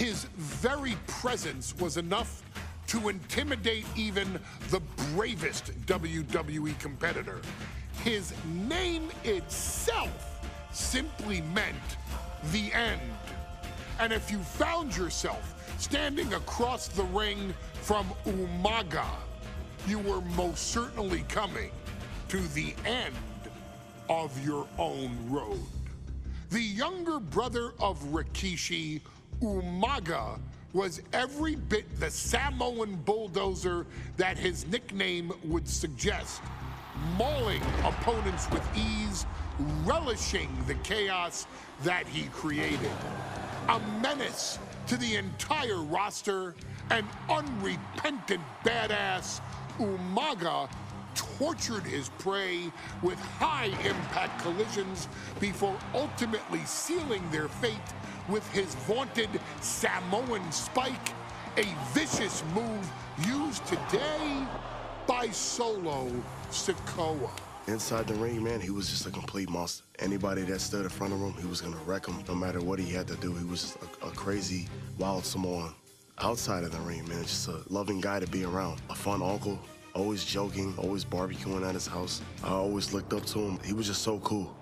His very presence was enough to intimidate even the bravest WWE competitor. His name itself simply meant the end. And if you found yourself standing across the ring from Umaga, you were most certainly coming to the end of your own road. The younger brother of Rikishi, Umaga, was every bit the Samoan bulldozer that his nickname would suggest, mauling opponents with ease, relishing the chaos that he created. A menace to the entire roster, an unrepentant badass, Umaga tortured his prey with high-impact collisions before ultimately sealing their fate with his vaunted Samoan spike, a vicious move used today by Solo Sikoa. Inside the ring, man, he was just a complete monster. Anybody that stood in front of him, he was gonna wreck him no matter what he had to do. He was just a crazy, wild Samoan. Outside of the ring, man, just a loving guy to be around. A fun uncle, always joking, always barbecuing at his house. I always looked up to him. He was just so cool.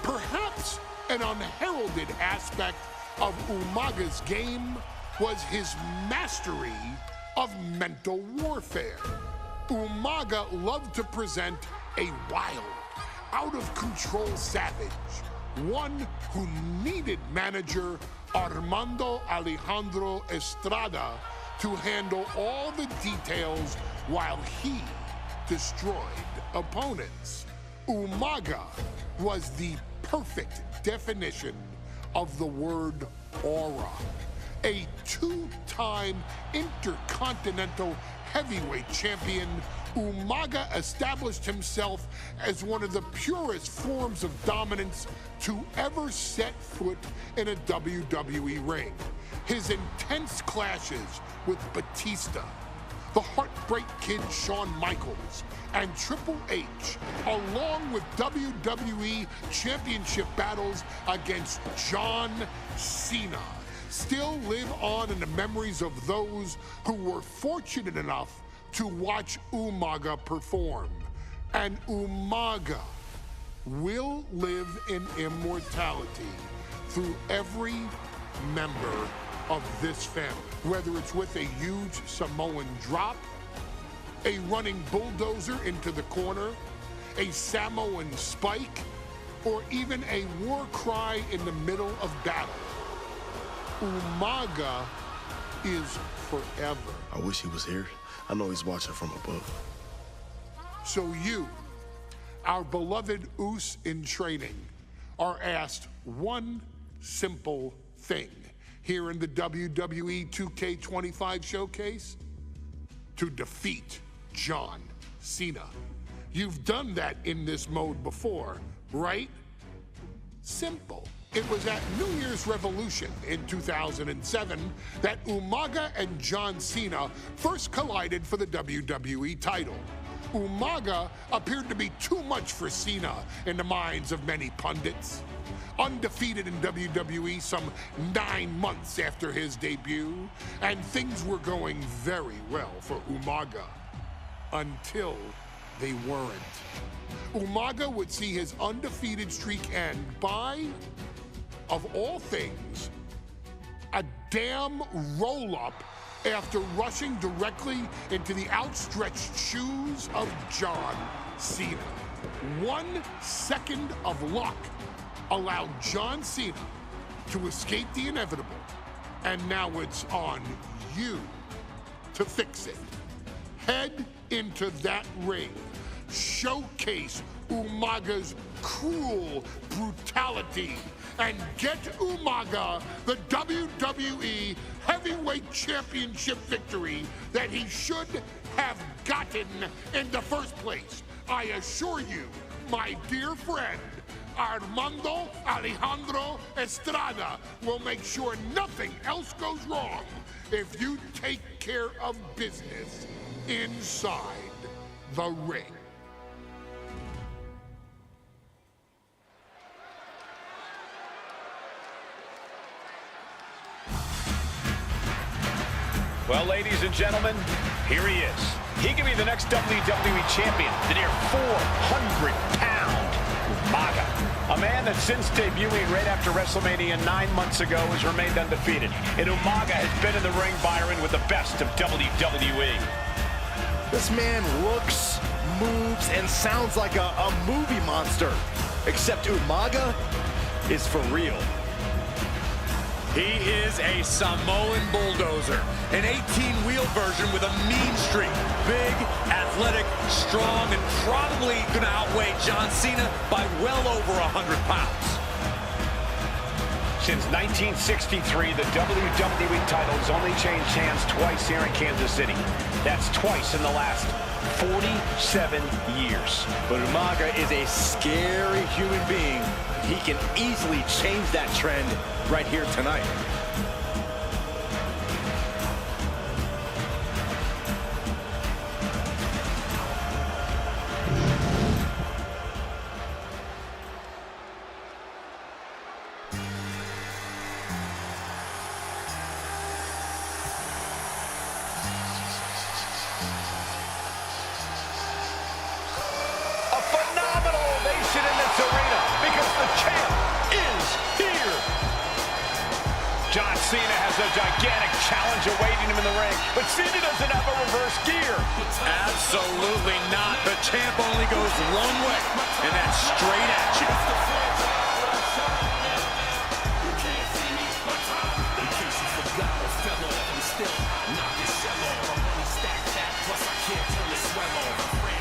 Perhaps an unheralded aspect of Umaga's game was his mastery of mental warfare. Umaga loved to present a wild, out-of-control savage, one who needed manager Armando Alejandro Estrada to handle all the details while he destroyed opponents. Umaga was the perfect definition of the word aura. A two-time intercontinental heavyweight champion, Umaga established himself as one of the purest forms of dominance to ever set foot in a WWE ring. His intense clashes with Batista, the Heartbreak Kid Shawn Michaels, and Triple H, along with WWE Championship battles against John Cena, still live on in the memories of those who were fortunate enough to watch Umaga perform. And Umaga will live in immortality through every member of this family, whether it's with a huge Samoan drop, a running bulldozer into the corner, a Samoan spike, or even a war cry in the middle of battle. Umaga is forever. I wish he was here. I know he's watching from above. So you, our beloved Us in training, are asked one simple thing here in the WWE 2K25 showcase: to defeat John Cena. You've done that in this mode before, right? Simple. It was at New Year's Revolution in 2007 that Umaga and John Cena first collided for the WWE title. Umaga appeared to be too much for Cena in the minds of many pundits. Undefeated in WWE some 9 months after his debut, and things were going very well for Umaga. Until they weren't. Umaga would see his undefeated streak end by, of all things, a damn roll-up after rushing directly into the outstretched shoes of John Cena. 1 second of luck allowed John Cena to escape the inevitable, and now it's on you to fix it. Head into that ring, showcase Umaga's cruel brutality, and get Umaga the WWE Heavyweight Championship victory that he should have gotten in the first place. I assure you, my dear friend, Armando Alejandro Estrada will make sure nothing else goes wrong if you take care of business inside the ring. Well, ladies and gentlemen, here he is. He can be the next WWE champion, the near 400-pound Umaga. A man that since debuting right after WrestleMania 9 months ago has remained undefeated. And Umaga has been in the ring, Byron, with the best of WWE. This man looks, moves, and sounds like a movie monster. Except Umaga is for real. He is a Samoan bulldozer, an 18-wheel version with a mean streak. Big, athletic, strong, and probably going to outweigh John Cena by well over 100 pounds. Since 1963, the WWE title has only changed hands twice here in Kansas City. That's twice in the last 47 years. But Umaga is a scary human being. He can easily change that trend right here tonight. John Cena has a gigantic challenge awaiting him in the ring, but Cena doesn't have a reverse gear. Absolutely not. The champ only goes one way, and that's straight at you.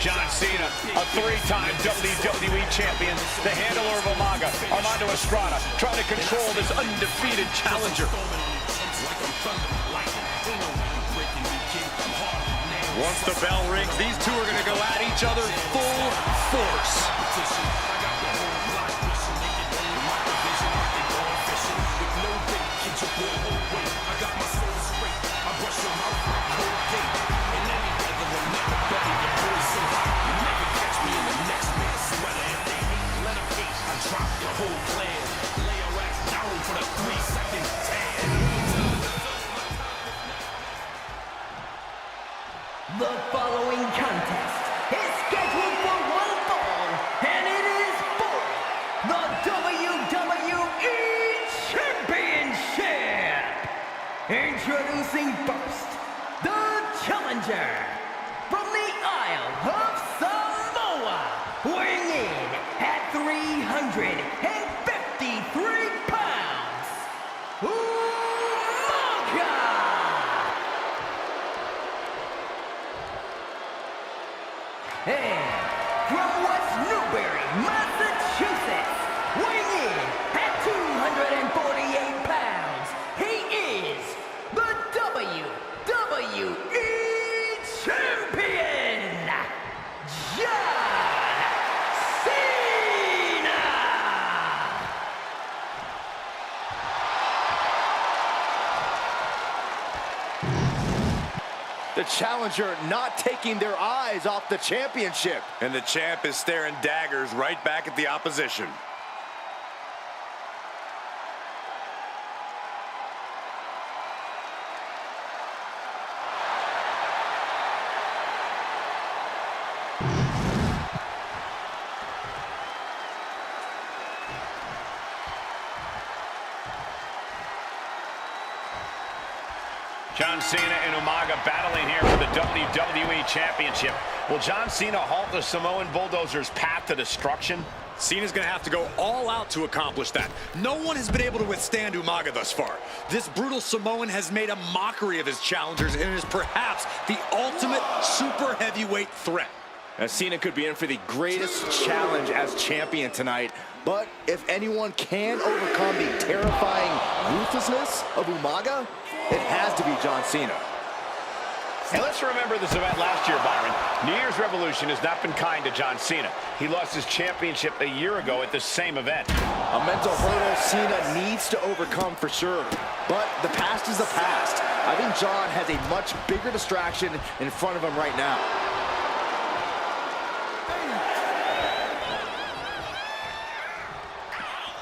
John Cena, a three-time WWE champion, the handler of Umaga, Armando Estrada, trying to control this undefeated challenger. Once the bell rings, these two are going to go at each other full force. The following contest is scheduled for one fall, and it is for the WWE Championship. Introducing first, the challenger from the Isle of Samoa, weighing in at 353 pounds, Umaga. And from West Newbury, Massachusetts, weighing in at 248 pounds, he is the WWE Champion, John Cena! The challenger not taking their eyes off the championship. And the champ is staring daggers right back at the opposition. John Cena and Umaga battling here for the WWE Championship. Will John Cena halt the Samoan Bulldozer's path to destruction? Cena's going to have to go all out to accomplish that. No one has been able to withstand Umaga thus far. This brutal Samoan has made a mockery of his challengers and is perhaps the ultimate super heavyweight threat. Cena could be in for the greatest challenge as champion tonight. But if anyone can overcome the terrifying ruthlessness of Umaga, it has to be John Cena. And let's remember this event last year, Byron. New Year's Revolution has not been kind to John Cena. He lost his championship a year ago at the same event. A mental hurdle Cena needs to overcome for sure. But the past is the past. I think John has a much bigger distraction in front of him right now.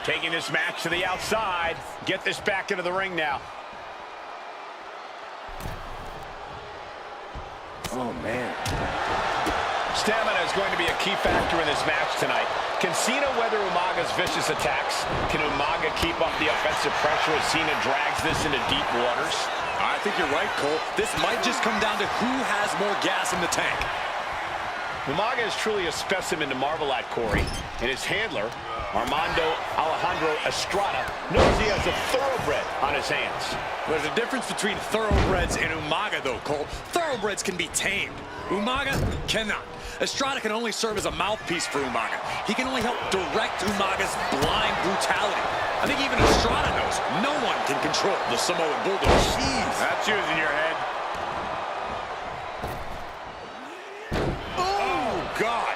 Taking this match to the outside. Get this back into the ring now. Oh, man. Stamina is going to be a key factor in this match tonight. Can Cena weather Umaga's vicious attacks? Can Umaga keep up the offensive pressure as Cena drags this into deep waters? I think you're right, Cole. This might just come down to who has more gas in the tank. Umaga is truly a specimen to marvel at, Corey. And his handler, Armando Alejandro Estrada, knows he has a thoroughbred on his hands. There's a difference between thoroughbreds and Umaga, though, Cole. Thoroughbreds can be tamed. Umaga cannot. Estrada can only serve as a mouthpiece for Umaga. He can only help direct Umaga's blind brutality. I think even Estrada knows no one can control the Samoan Bulldog. Jeez. That's using your head. Oh, God.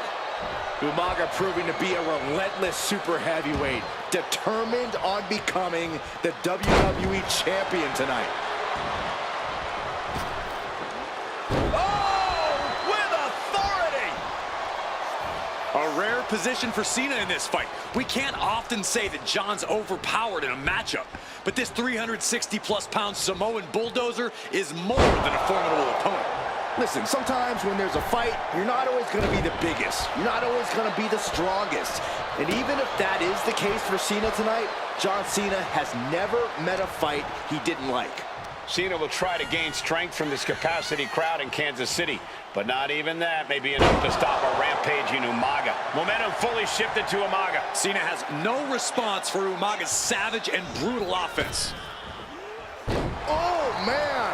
Umaga proving to be a relentless super heavyweight, determined on becoming the WWE champion tonight. A rare position for Cena in this fight. We can't often say that John's overpowered in a matchup, but this 360-plus pound Samoan bulldozer is more than a formidable opponent. Listen, sometimes when there's a fight, you're not always going to be the biggest. You're not always going to be the strongest. And even if that is the case for Cena tonight, John Cena has never met a fight he didn't like. Cena will try to gain strength from this capacity crowd in Kansas City, but not even that may be enough to stop a rampaging Umaga. Momentum fully shifted to Umaga. Cena has no response for Umaga's savage and brutal offense. Oh, man.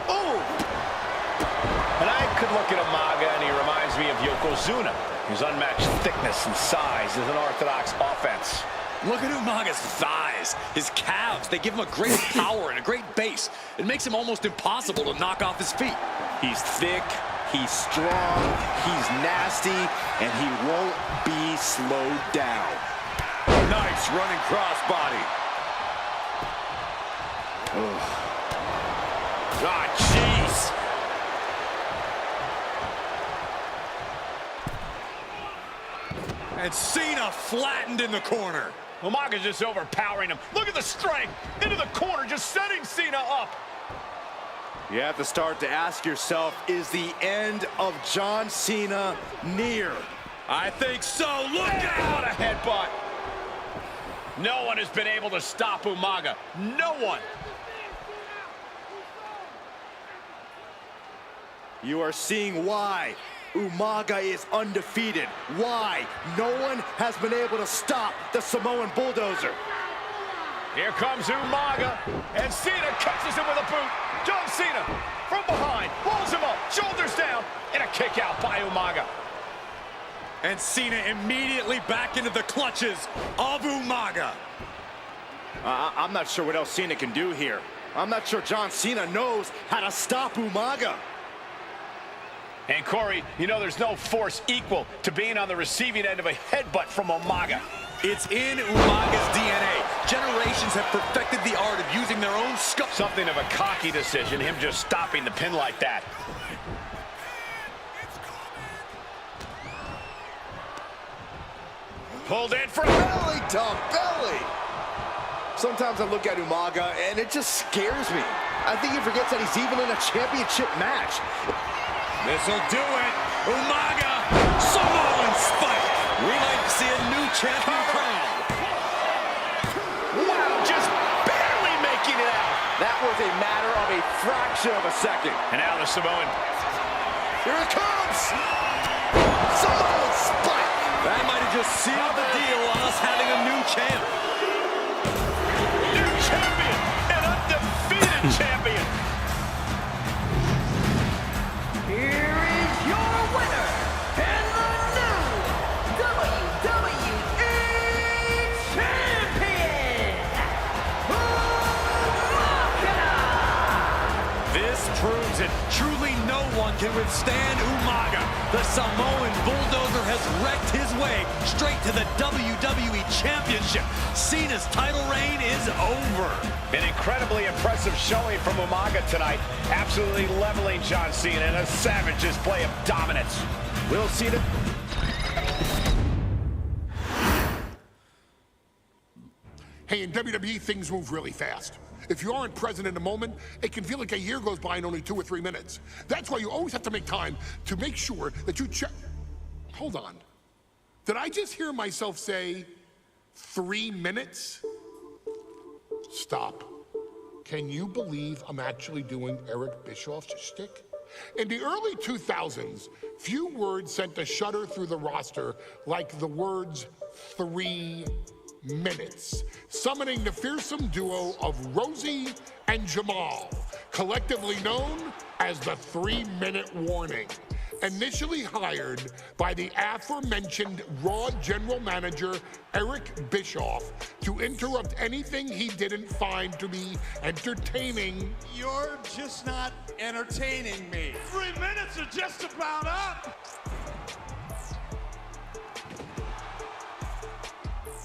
Oh. And I could look at Umaga and he reminds me of Yokozuna. His unmatched thickness and size is an orthodox offense. Look at Umaga's thighs, his calves. They give him a great power and a great base. It makes him almost impossible to knock off his feet. He's thick, he's strong, he's nasty, and he won't be slowed down. Nice running crossbody. God, jeez. And Cena flattened in the corner. Umaga's just overpowering him. Look at the strength. Into the corner, just setting Cena up. You have to start to ask yourself, is the end of John Cena near? I think so. Look What a out! headbutt. No one has been able to stop Umaga. No one. You are seeing why Umaga is undefeated. Why no one has been able to stop the Samoan bulldozer. Here comes Umaga, and Cena catches him with a boot. John Cena from behind, rolls him up, shoulders down, and a kick out by Umaga. And Cena immediately back into the clutches of Umaga. I'm not sure what else Cena can do here. I'm not sure John Cena knows how to stop Umaga. And Corey, you know there's no force equal to being on the receiving end of a headbutt from Umaga. It's in Umaga's DNA. Generations have perfected the art of using their own skull. Something of a cocky decision, him just stopping the pin like that. Pulled in for Belly to belly. Sometimes I look at Umaga and it just scares me. I think he forgets that he's even in a championship match. This'll do it. Umaga, Samoan spike. We might see a new champion crown. wow, just barely making it out. That was a matter of a fraction of a second. And now the Samoan. Here it comes. Samoan spike. That might have just sealed the deal on us having a new champ. New champion, an undefeated champion. Here is your winner, and the new WWE Champion, Umaga! This proves it. Truly no one can withstand Umaga. The Samoan bulldozer has wrecked his way straight to the WWE Championship. Cena's title reign is over. An incredibly impressive showing from Umaga tonight. Absolutely leveling John Cena in a savage display of dominance. We'll see the... Hey, in WWE, things move really fast. If you aren't present in the moment, it can feel like a year goes by in only 2 or 3 minutes. That's why you always have to make time to make sure that you check. Hold on. Did I just hear myself say 3 minutes? Stop. Can you believe I'm actually doing Eric Bischoff's shtick? In the early 2000s, few words sent a shudder through the roster like the words 3 minutes, summoning the fearsome duo of Rosie and Jamal, collectively known as the 3-minute warning. Initially hired by the aforementioned Raw general manager Eric Bischoff to interrupt anything he didn't find to be entertaining. You're just not entertaining me. 3 minutes are just about up.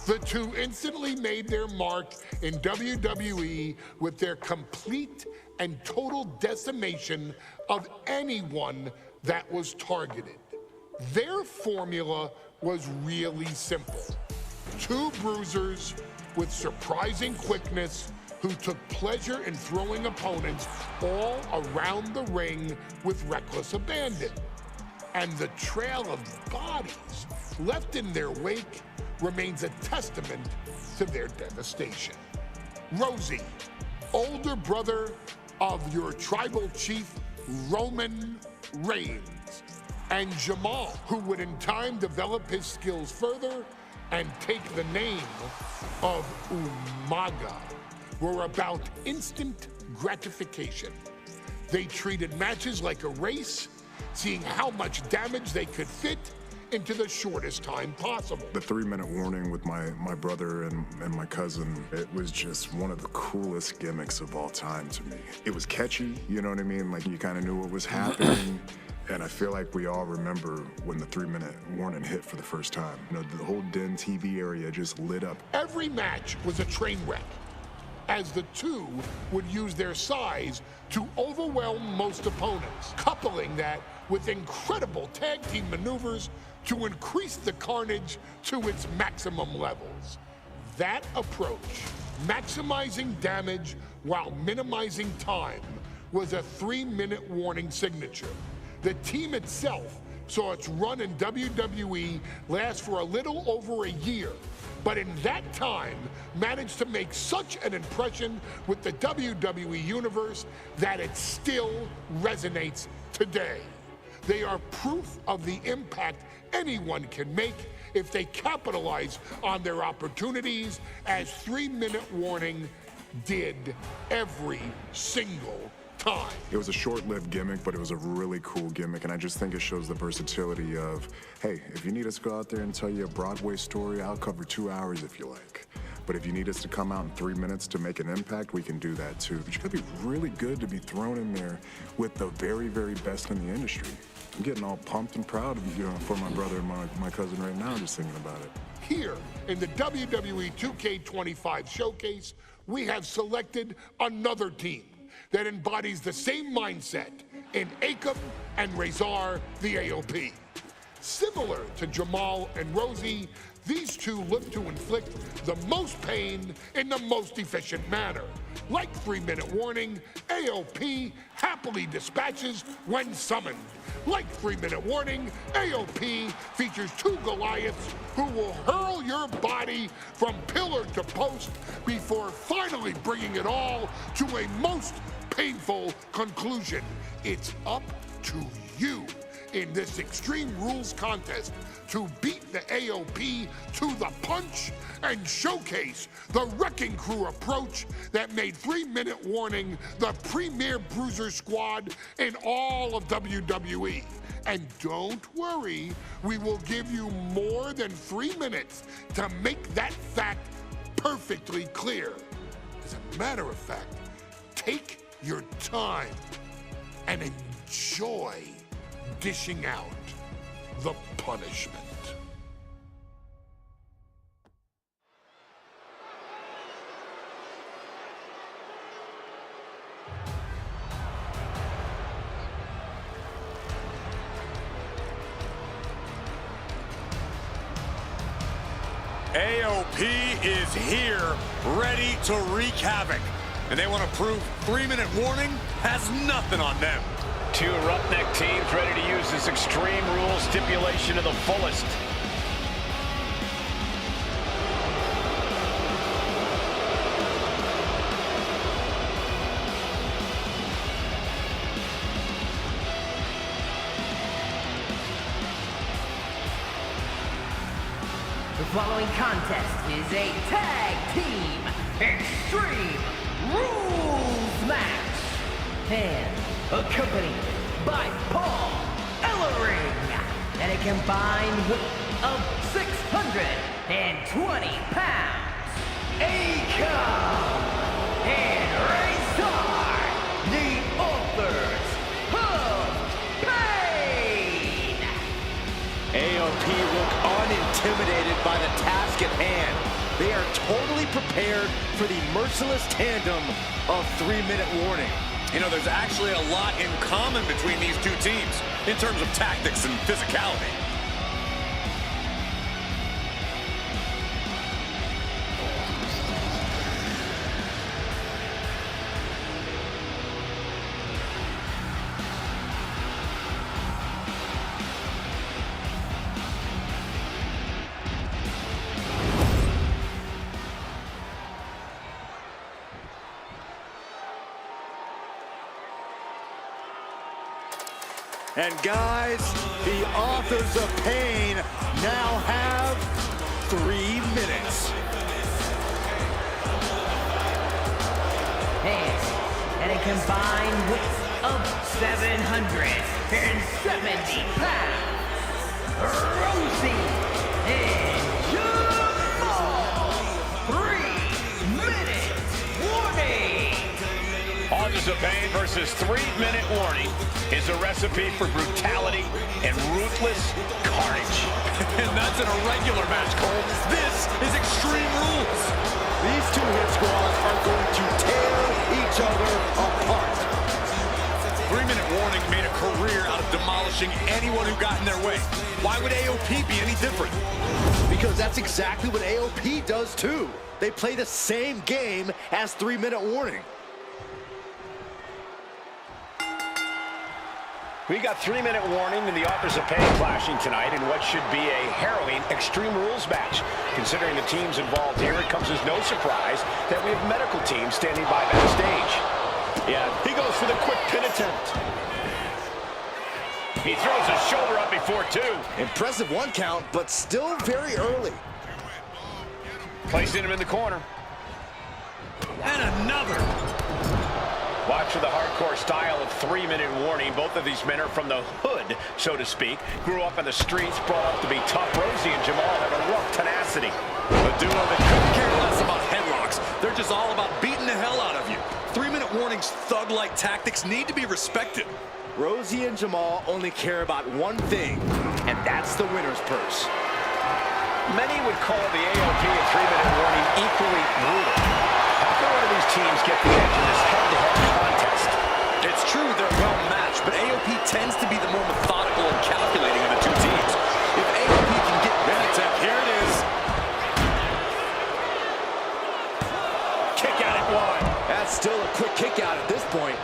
The two instantly made their mark in WWE with their complete and total decimation of anyone that was targeted. Their formula was really simple. 2 bruisers with surprising quickness who took pleasure in throwing opponents all around the ring with reckless abandon. And the trail of bodies left in their wake remains a testament to their devastation. Rosie, older brother of your tribal chief, Roman Reigns, and Jamal, who would in time develop his skills further and take the name of Umaga, were about instant gratification. They treated matches like a race, seeing how much damage they could fit into the shortest time possible. The 3-minute warning with my brother and my cousin, it was just one of the coolest gimmicks of all time to me. It was catchy, you know what I mean? Like, you kind of knew what was happening. And I feel like we all remember when the 3-minute warning hit for the first time. You know, the whole Den TV area just lit up. Every match was a train wreck, as the two would use their size to overwhelm most opponents, coupling that with incredible tag team maneuvers to increase the carnage to its maximum levels. That approach, maximizing damage while minimizing time, was a 3-minute warning signature. The team itself saw its run in WWE last for a little over a year, but in that time managed to make such an impression with the WWE Universe that it still resonates today. They are proof of the impact anyone can make if they capitalize on their opportunities, as 3-minute warning did every single time. It was a short-lived gimmick, but it was a really cool gimmick, and I just think it shows the versatility of, hey, if you need us to go out there and tell you a Broadway story, I'll cover 2 hours if you like. But if you need us to come out in 3 minutes to make an impact, we can do that too. But you gotta be really good to be thrown in there with the very, very best in the industry. I'm getting all pumped and proud of you, for my brother and my cousin right now, just thinking about it. Here in the WWE 2K25 showcase, we have selected another team that embodies the same mindset in Akam and Razor, the AOP. Similar to Jamal and Rosie, these two look to inflict the most pain in the most efficient manner. Like 3-minute warning, AOP happily dispatches when summoned. Like 3-minute warning, AOP features 2 Goliaths who will hurl your body from pillar to post before finally bringing it all to a most painful conclusion. It's up to you in this Extreme Rules contest to beat the AOP to the punch and showcase the Wrecking Crew approach that made 3-minute warning the premier bruiser squad in all of WWE. And don't worry, we will give you more than 3 minutes to make that fact perfectly clear. As a matter of fact, take your time and enjoy dishing out the punishment. AOP is here, ready to wreak havoc. and they want to prove 3-minute warning has nothing on them. Two roughneck teams ready to use this Extreme Rules stipulation to the fullest. The following contest is a tag team Extreme Rules match, and accompanied by Paul Ellering, and a combined weight of 620 pounds. Akon and Razor, the authors of pain. AOP look unintimidated by the task at hand. They are totally prepared for the merciless tandem of 3-minute warning. You know, there's actually a lot in common between these two teams in terms of tactics and physicality. And guys, the authors of pain now have 3 minutes. And a combined weight of 770 pounds. Rosie and Jamal. 3-minute warning. Authors of Pain versus 3-minute warning is a recipe for brutality and ruthless carnage. And that's in a regular match, Cole. This is Extreme Rules. These two hit squads are going to tear each other apart. 3-minute warning made a career out of demolishing anyone who got in their way. Why would AOP be any different? Because that's exactly what AOP does too. They play the same game as 3-minute warning. We got 3-minute warning and the authors of pain clashing tonight in what should be a harrowing Extreme Rules match. Considering the teams involved here, it comes as no surprise that we have medical teams standing by backstage. Yeah, he goes for the quick pin attempt. He throws his shoulder up before 2. Impressive 1 count, but still very early. Placing him in the corner. And another. Watch for the hardcore style of 3-minute warning. Both of these men are from the hood, so to speak. Grew up in the streets, brought up to be tough. Rosie and Jamal have a rough tenacity. A duo that couldn't care less about headlocks. They're just all about beating the hell out of you. 3-minute warning's thug-like tactics need to be respected. Rosie and Jamal only care about one thing, and that's the winner's purse. Many would call the AOP and 3-minute warning equally brutal. How can one of these teams get the edge in this head-to-head contest? It's true they're well matched, but AOP tends to be the more methodical and calculating of the two teams. If AOP can get Benetech, here it is. Kick out at 1. That's still a quick kick out at this point.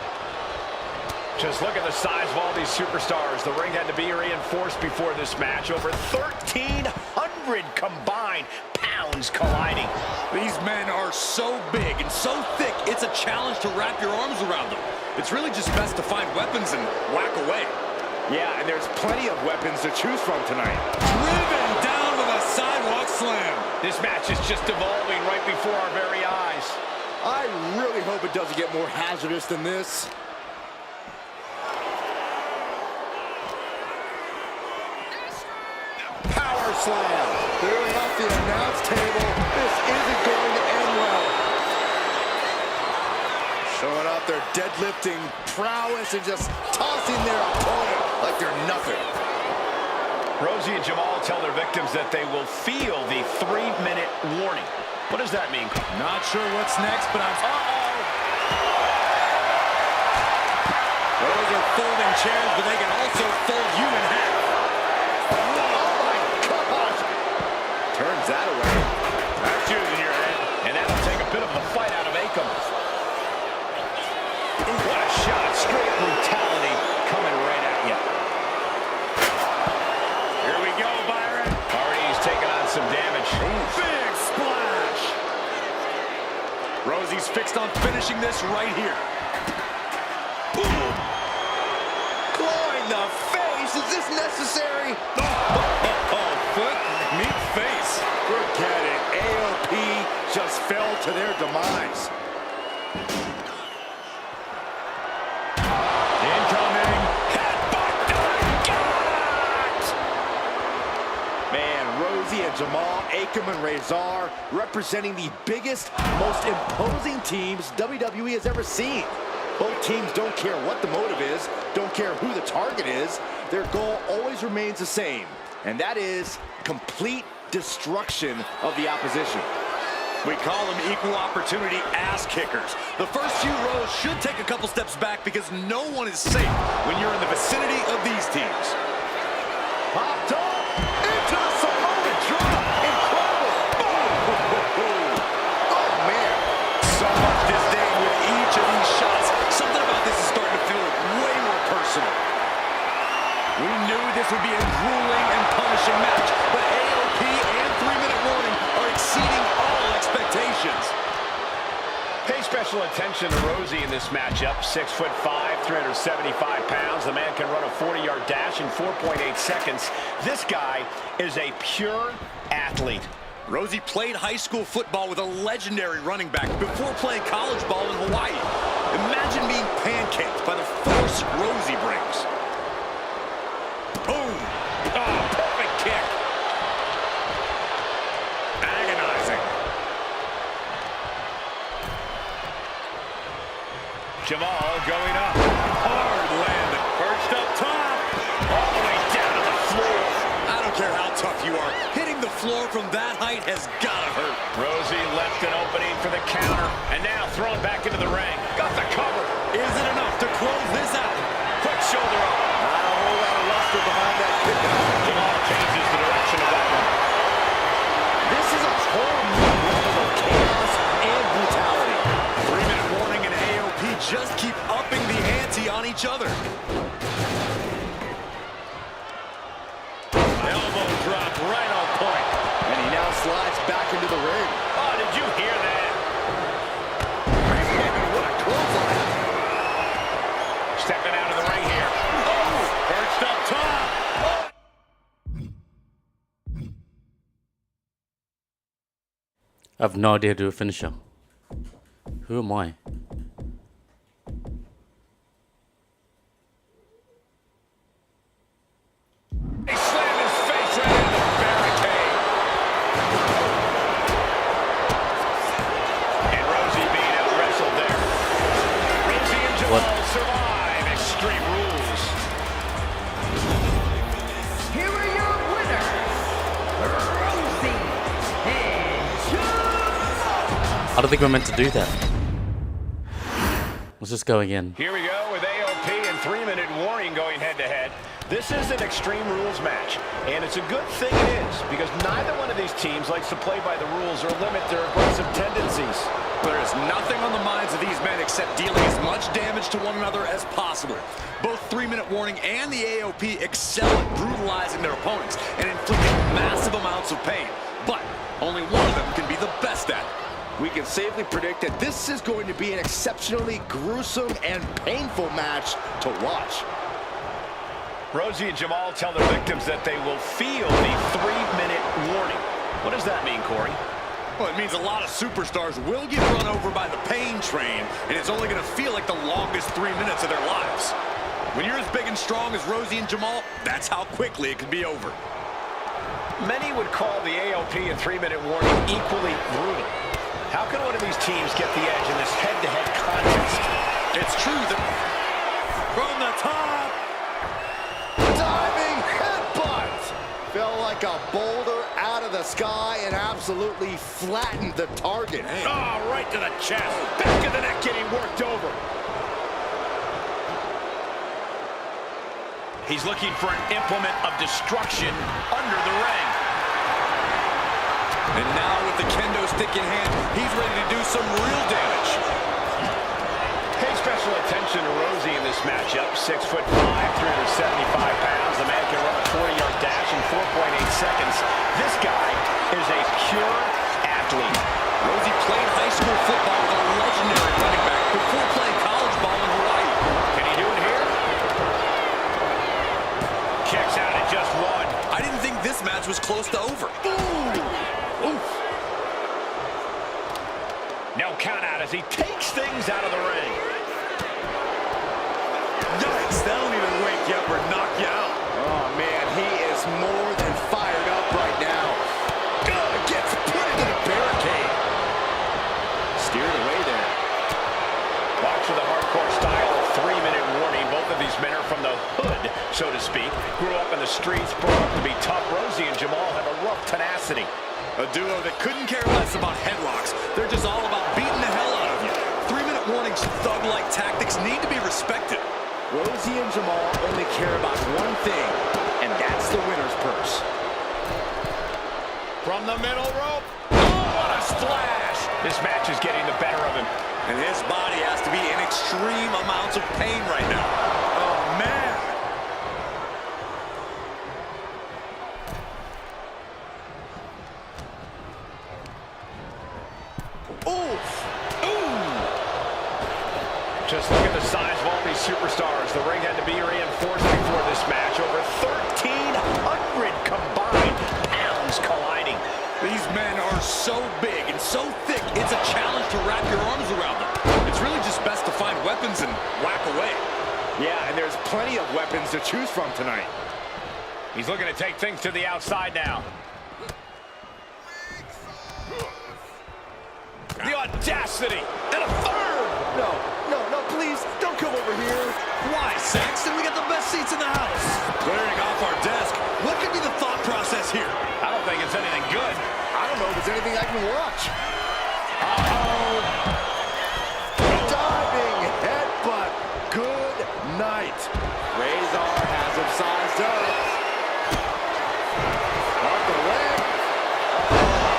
Just look at the size of all these superstars. The ring had to be reinforced before this match. Over 1,300 combined pounds colliding. These men are so big and so thick, it's a challenge to wrap your arms around them. It's really just best to find weapons and whack away. Yeah, and there's plenty of weapons to choose from tonight. Driven down with a sidewalk slam. This match is just evolving right before our very eyes. I really hope it doesn't get more hazardous than this. Power slam. Clearing off the announce table. This isn't going to end well. Showing off their deadlifting prowess and just tossing their opponent like they're nothing. Rosie and Jamal tell their victims that they will feel the 3-minute warning. What does that mean? Not sure what's next, but I'm... Those are folding chairs, but they can also fold you in half. Turns that away. That's using your head, and that'll take a bit of the fight out of Akon. What a shot. Straight brutality coming right at you. Here we go, Byron. Already he's taking on some damage. Big splash. Rosie's fixed on finishing this right here. Boom. Clawing the face. Is this necessary? Foot meet face. Forget it. AOP just fell to their demise. Incoming. Man, Rosie and Jamal, Akam and Razor representing the biggest, most imposing teams WWE has ever seen. Both teams don't care what the motive is, don't care who the target is. Their goal always remains the same, and that is complete destruction of the opposition. We call them equal opportunity ass kickers. The first few rows should take a couple steps back because no one is safe when you're in the vicinity of these teams. Popped up into the Samoan drop. Incredible. Oh, man. So much disdain with each of these shots. Something about this is starting to feel way more personal. We knew this would be a grueling and punishing match, but AOP and 3-minute warning are exceeding all expectations. Pay special attention to Rosie in this matchup. 6'5", 375 pounds. The man can run a 40-yard dash in 4.8 seconds. This guy is a pure athlete. Rosie played high school football with a legendary running back before playing college ball in Hawaii. Imagine being pancaked by the force Rosie brings. Boom! Oh, perfect kick. Agonizing. Jamal going up. Hard landing. Perched up top. All the way down to the floor. I don't care how tough you are. Hitting the floor from that height has gotta hurt. Rosie left an opening for the counter, and now thrown back into the ring. Got the cover. Is it enough to close this out? Quick shoulder up. Not a whole lot of luster behind that kick. Jamal changes the direction of that one. This is a whole new level of chaos and brutality. 3-minute warning and AOP just keep upping the ante on each other. Elbow drop right on point. And he now slides back into the ring. Oh, did you hear that? Man, what a clothesline. Stepping out of the ring here. Oh, Perched up top. I have no idea how to do a finisher. Who am I? he slammed his face right into the barricade. And Rosie being out-wrestled there. Rosie and Jamal survive Extreme Rules. Here are your winners, Rosie and Jamal. I don't think we're meant to do that. Let's just go again. Here we go with AOP and 3-minute warning going head-to-head. This is an Extreme Rules match, and it's a good thing it is, because neither one of these teams likes to play by the rules or limit their aggressive tendencies. There is nothing on the minds of these men except dealing as much damage to one another as possible. Both 3-minute warning and the AOP excel at brutalizing their opponents and inflicting massive amounts of pain. But only one of them can be the best at it. We can safely predict that this is going to be an exceptionally gruesome and painful match to watch. Rosie and Jamal tell their victims that they will feel the 3-minute warning. What does that mean, Corey? Well, it means a lot of superstars will get run over by the pain train, and it's only going to feel like the longest 3 minutes of their lives. When you're as big and strong as Rosie and Jamal, that's how quickly it can be over. Many would call the AOP and 3-minute warning equally brutal. How can one of these teams get the edge in this head-to-head contest? It's true that from the top, Diving headbutt! Fell like a boulder out of the sky and absolutely flattened the target. Oh, right to the chest. Back of the neck getting worked over. He's looking for an implement of destruction under the ring. and now with the kendo stick in hand, he's ready to do some real damage. Hey, special attention to Rosie in this matchup. 6'5", 375 pounds. The man can run a 40-yard dash in 4.8 seconds. This guy is a pure athlete. Rosie played high school football with a legendary running back before playing college ball in Hawaii. Can he do it here? Checks out at just one. I didn't think this match was close to over. Ooh. Oof. No count out as he takes things out of the ring. Yikes, that'll either wake you up or knock you out. Oh, man, he is more than fired up right now. Gets put into the barricade. Steered away there. Watch for the hardcore style of 3-minute warning. Both of these men are from the hood, so to speak. Grew up in the streets, brought up to be tough. Rosie and Jamal have a rough tenacity. A duo that couldn't care less about headlocks. They're just all about beating the hell out of you. 3-minute warnings, thug-like tactics need to be respected. Rosie and Jamal only care about one thing, and that's the winner's purse. From the middle rope. Oh, what a splash! This match is getting the better of him. And his body has to be in extreme amounts of pain right now. Oh, man. Oof! Ooh! Just look at the size of all these superstars. The ring had to be reinforced before this match. Over 1,300 combined pounds colliding. These men are so big and so thick, it's a challenge to wrap your arms around them. It's really just best to find weapons and whack away. Yeah, and there's plenty of weapons to choose from tonight. He's looking to take things to the outside now. The audacity! And a third! No, please, don't come over here. Why, Saxton? We got the best seats in the house. Clearing off our desk. What could be the thought process here? I don't think it's anything good. I don't know if there's anything I can watch. Uh-oh. Diving headbutt. Good night. Razor has him sized up. Off the leg.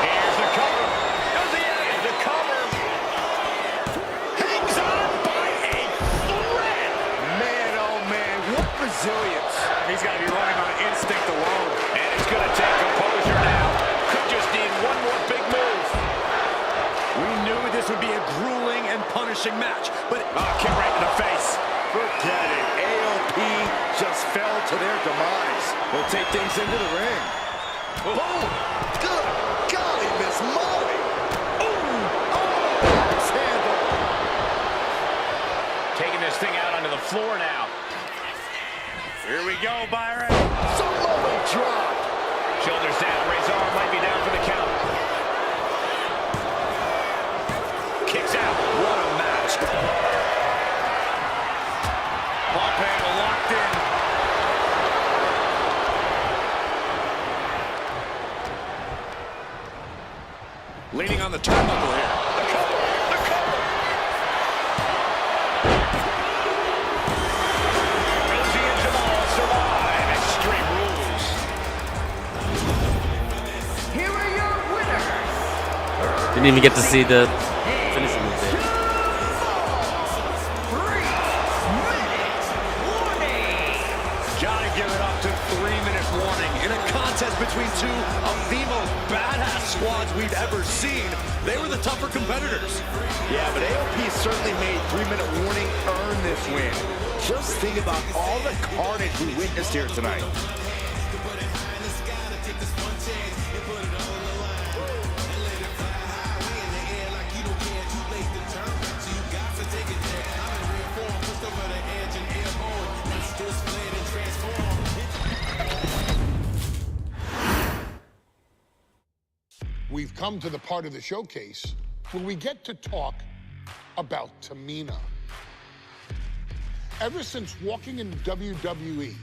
Here's the cover. Does he have the cover? Hangs on by a thread. Man, oh man, what resilience. He's got to be running on instinct alone. And it's going to take composure now. Could just need one more big move. We knew this would be a grueling and punishing match, but Kick right in the face. Forget it. AOP just fell to their demise. They'll take things into the ring. Boom! Good golly, Miss Molly! Ooh! Oh, axe handle! Taking this thing out onto the floor now. Here we go, Byron. Samoa drop! Shoulders down. Razor might be down for the count. Kicks out. what a match. Pop handle locked in. Leaning on the turnbuckle here. The cover. The cover. Rosie and Jamal survive Extreme Rules. Here are your winners. Didn't even get to see the finishing move there. 3-minute warning. Gotta give it up to 3-minute warning. In a contest between two of the most badass squads we've ever seen, they were the tougher competitors. Yeah, but AOP certainly made 3-minute warning earn this win. Just think about all the carnage we witnessed here tonight. We've come to the part of the showcase where we get to talk about Tamina. Ever since walking in WWE,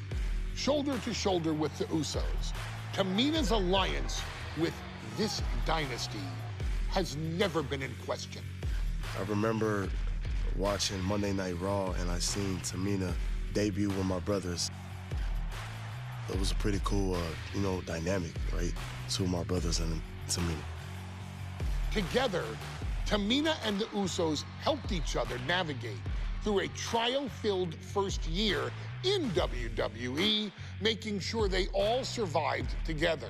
shoulder to shoulder with the Usos, Tamina's alliance with this dynasty has never been in question. I remember watching Monday Night Raw and I seen Tamina debut with my brothers. It was a pretty cool, dynamic, right? Two of my brothers and Tamina. Together, Tamina and the Usos helped each other navigate through a trial-filled first year in WWE, making sure they all survived together.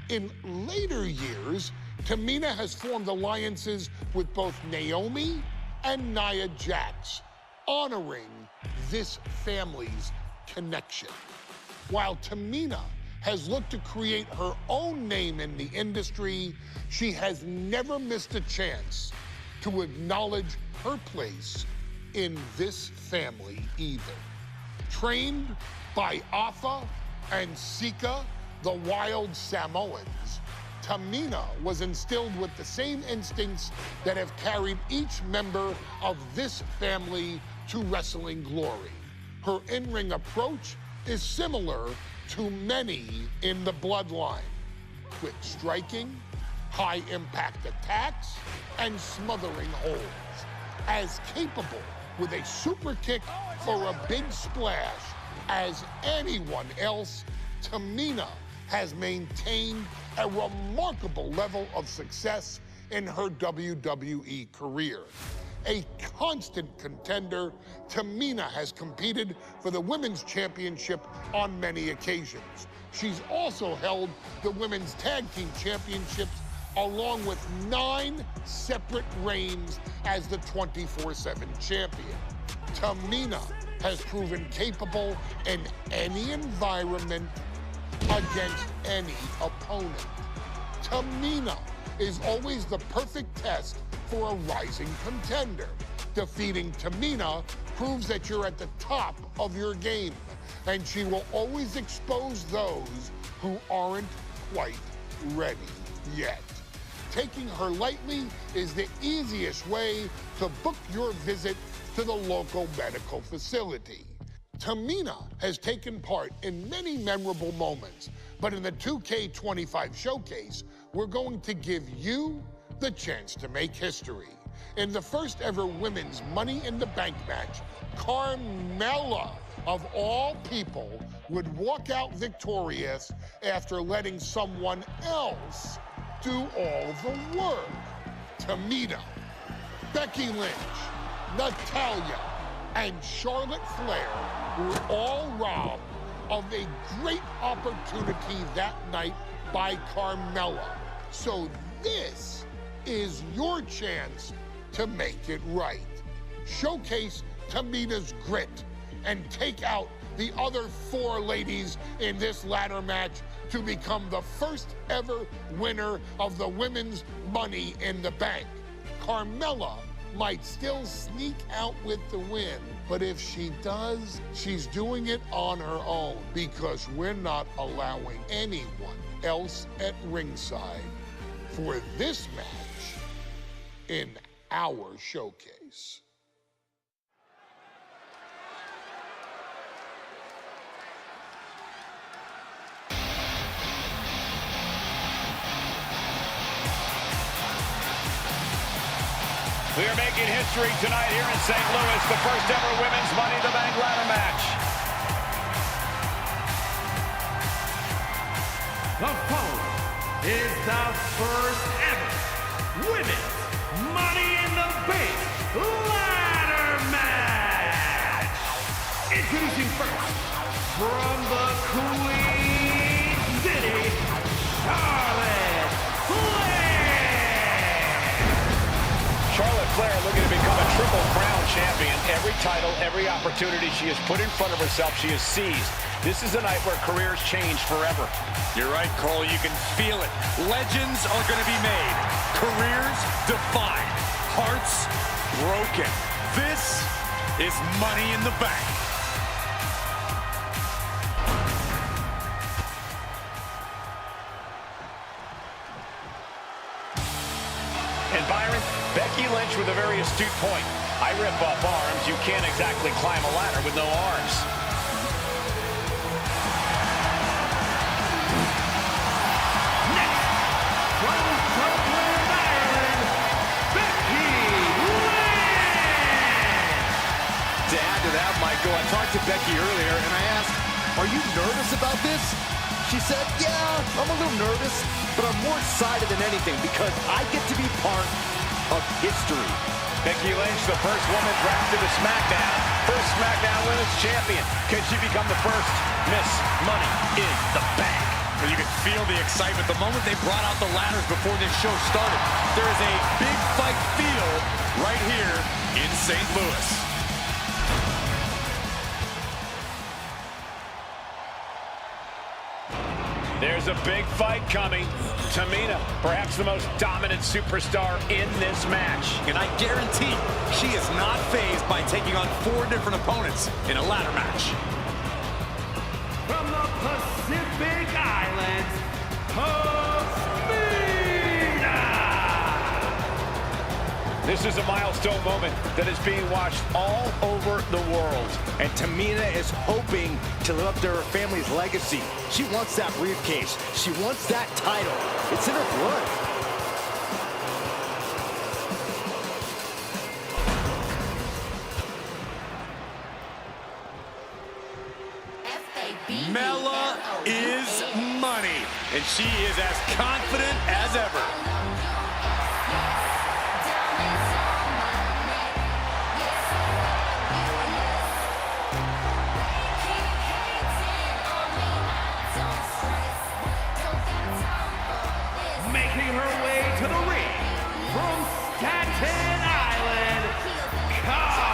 In later years, Tamina has formed alliances with both Naomi and Nia Jax, honoring this family's connection. While Tamina has looked to create her own name in the industry, she has never missed a chance to acknowledge her place in this family either. Trained by Afa and Sika, the wild Samoans, Tamina was instilled with the same instincts that have carried each member of this family to wrestling glory. Her in-ring approach is similar to many in the bloodline: quick striking, high-impact attacks, and smothering holds. As capable with a super kick or a big splash as anyone else, Tamina has maintained a remarkable level of success in her WWE career. A constant contender, Tamina has competed for the Women's Championship on many occasions. She's also held the Women's Tag Team Championships along with 9 separate reigns as the 24/7 champion. Tamina has proven capable in any environment against any opponent. Tamina is always the perfect test for a rising contender. Defeating Tamina proves that you're at the top of your game, and she will always expose those who aren't quite ready yet. Taking her lightly is the easiest way to book your visit to the local medical facility. Tamina has taken part in many memorable moments, but in the 2K25 showcase, we're going to give you the chance to make history. In the first ever women's Money in the Bank match, Carmella, of all people, would walk out victorious after letting someone else do all the work. Tamina, Becky Lynch, Natalya, and Charlotte Flair were all robbed of a great opportunity that night by Carmella. So this is your chance to make it right. Showcase Tamina's grit and take out the other 4 ladies in this ladder match to become the first ever winner of the Women's Money in the Bank. Carmella might still sneak out with the win, but if she does, she's doing it on her own, because we're not allowing anyone else at ringside for this match in our showcase. We are making history tonight here in St. Louis, the first ever Women's Money in the Bank ladder match. The following is the first ever Women's Money in the Bank ladder match. Introducing first, from the Queen City, Charlotte Flair. Charlotte Flair looking to become a Triple Crown champion. Every title, every opportunity she has put in front of herself, she has seized. This is a night where careers change forever. You're right, Cole. You can feel it. Legends are going to be made. Careers defined. Hearts broken. This is Money in the Bank. And Byron, Becky Lynch with a very astute point. I rip off arms. You can't exactly climb a ladder with no arms. Next, from Dublin, Ireland, Becky Lynch. To add to that, Michael, I talked to Becky earlier and I asked, are you nervous about this? She said, yeah, I'm a little nervous, but I'm more excited than anything because I get to be part of history. Becky Lynch, the first woman drafted to SmackDown. First SmackDown Women's Champion. Can she become the first Miss Money in the Bank? Well, you could feel the excitement the moment they brought out the ladders before this show started. There is a big fight feel right here in St. Louis. There's a big fight coming. Tamina, perhaps the most dominant superstar in this match. And I guarantee she is not fazed by taking on 4 different opponents in a ladder match. From the Pacific Islands, Tamina! This is a milestone moment that is being watched all over the world. And Tamina is hoping to live up to her family's legacy. She wants that briefcase. She wants that title. It's in her blood. Mela is money, and she is as confident as ever. Making her way to the ring from Staten Island, Carmella!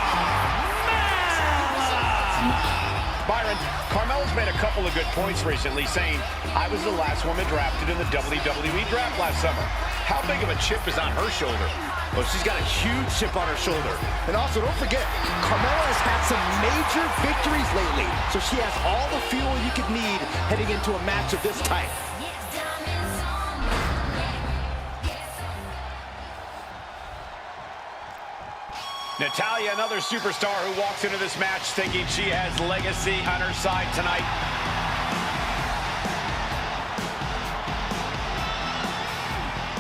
Byron, Carmella's made a couple of good points recently, saying, I was the last woman drafted in the WWE draft last summer. How big of a chip is on her shoulder? Well, she's got a huge chip on her shoulder. And also, don't forget, Carmella has had some major victories lately, so she has all the fuel you could need heading into a match of this type. Natalya, another superstar who walks into this match thinking she has legacy on her side tonight.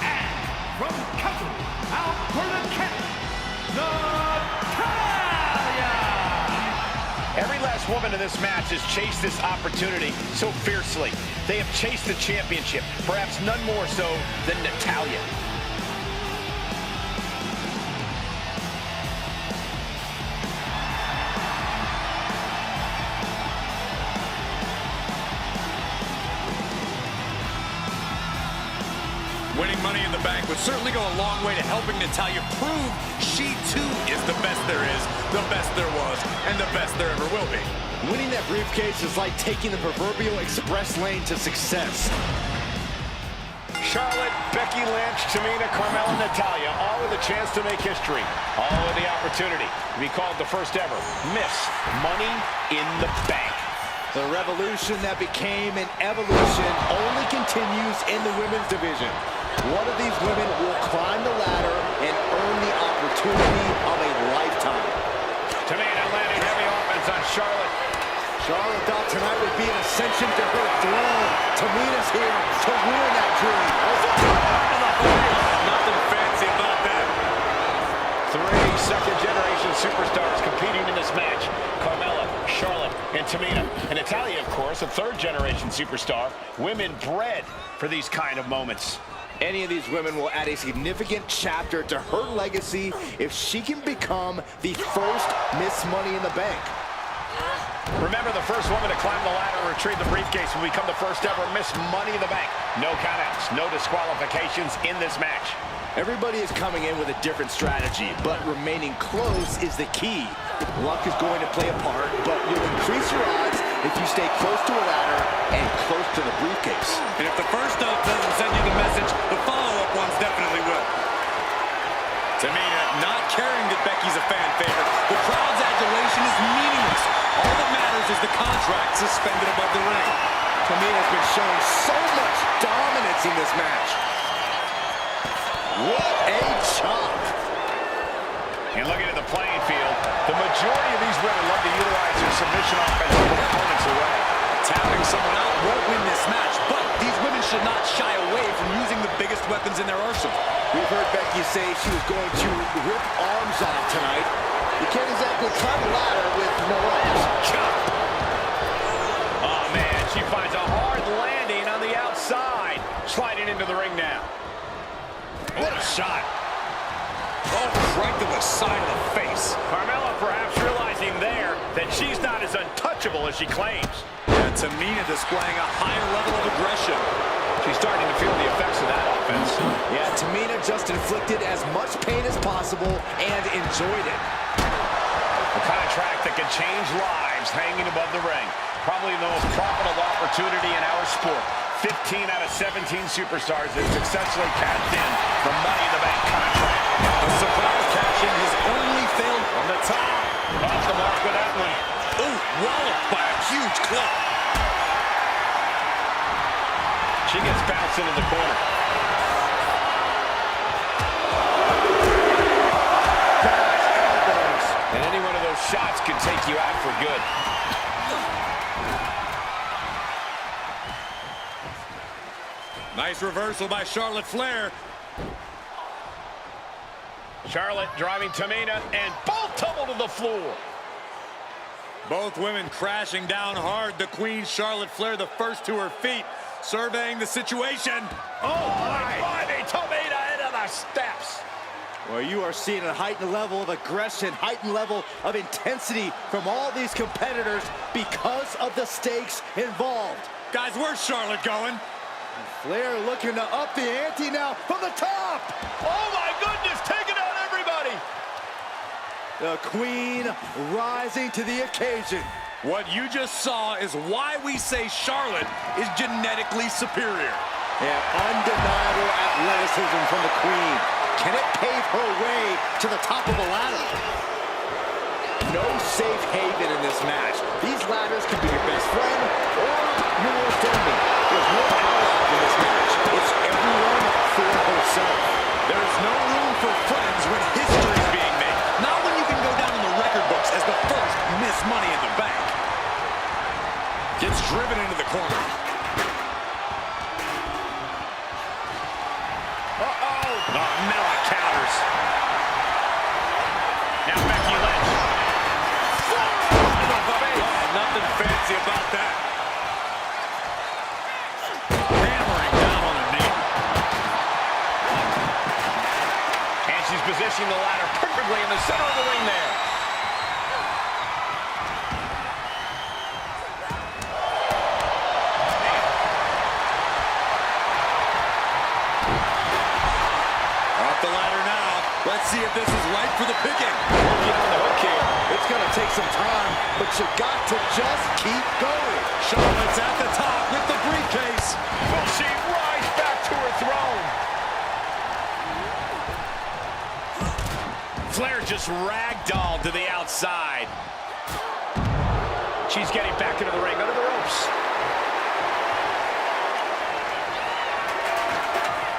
And from Calgary, Alberta, Canada, Natalya! Every last woman in this match has chased this opportunity so fiercely. They have chased the championship, perhaps none more so than Natalya. Winning Money in the Bank would certainly go a long way to helping Natalya prove she too is the best there is, the best there was, and the best there ever will be. Winning that briefcase is like taking the proverbial express lane to success. Charlotte, Becky Lynch, Tamina, Carmella, Natalya, all with a chance to make history. All with the opportunity to be called the first ever Miss Money in the Bank. The revolution that became an evolution only continues in the women's division. One of these women will climb the ladder and earn the opportunity of a lifetime. Tamina landing heavy offense on Charlotte. Charlotte thought tonight would be an ascension to her throne. Tamina's here to ruin that dream. Nothing fancy about that. 3 second-generation superstars competing in this match. Carmella, Charlotte, and Tamina. And Natalya, of course, a 3rd-generation superstar. Women bred for these kind of moments. Any of these women will add a significant chapter to her legacy if she can become the first Miss Money in the Bank. Remember, the first woman to climb the ladder and retrieve the briefcase will become the first ever Miss Money in the Bank. No countouts, no disqualifications in this match. Everybody is coming in with a different strategy, but remaining close is the key. Luck is going to play a part, but you'll increase your odds if you stay close to a ladder and close to the briefcase. And if the first up doesn't send you the message, the follow-up ones definitely will. Tamina not caring that Becky's a fan favorite. The crowd's adulation is meaningless. All that matters is the contract suspended above the ring. Tamina's been showing so much dominance in this match. What a chop. And looking at the playing field, the majority of these women love to utilize their submission offense to put opponents away. Tapping someone out won't win this match, but these women should not shy away from using the biggest weapons in their arsenal. We've heard Becky say she was going to rip arms off tonight. You can't exactly climb a ladder with no arms. Chop. Oh, man, she finds a hard landing on the outside. Sliding into the ring now. What a shot. Oh, right to the side of the face. Carmella perhaps realizing there that she's not as untouchable as she claims. And Tamina displaying a higher level of aggression. She's starting to feel the effects of that offense. Yeah, Tamina just inflicted as much pain as possible and enjoyed it. A contract that can change lives hanging above the ring. Probably the most profitable opportunity in our sport. 15 out of 17 superstars have successfully cashed in the Money in the Bank contract. The surprise cash-in has only failed From the top. Off the mark with that one. Ooh, walloped by a huge club. She gets bounced into the corner. And any one of those shots can take you out for good. Nice reversal by Charlotte Flair. Charlotte driving Tamina, and both tumble to the floor. Both women crashing down hard. The Queen, Charlotte Flair, the first to her feet, surveying the situation. Oh, my! Tamina into the steps. Well, you are seeing a heightened level of aggression, heightened level of intensity from all these competitors because of the stakes involved. Guys, where's Charlotte going? Flair looking to up the ante now from the top. Oh, my goodness, taking out everybody. The Queen rising to the occasion. What you just saw is why we say Charlotte is genetically superior. And undeniable athleticism from the Queen. Can it pave her way to the top of the ladder? No safe haven in this match. These ladders can be your best friend or your worst enemy. There's no allies in this match. It's everyone for herself. There is no room for friends when history is being made. Not when you can go down in the record books as the first Miss Money in the Bank. Gets driven into the corner. Mella counters. Now Becky Lynch. Nothing fancy about that. Hammering down on the knee. And she's positioning the ladder perfectly in the center of the ring there. The ladder now. Let's see if this is right for the picking. Working on the hook here. It's going to take some time, but you got to just keep going. Charlotte's at the top with the briefcase. Will she rise back to her throne? Flair just ragdolled to the outside. She's getting back into the ring under the ropes.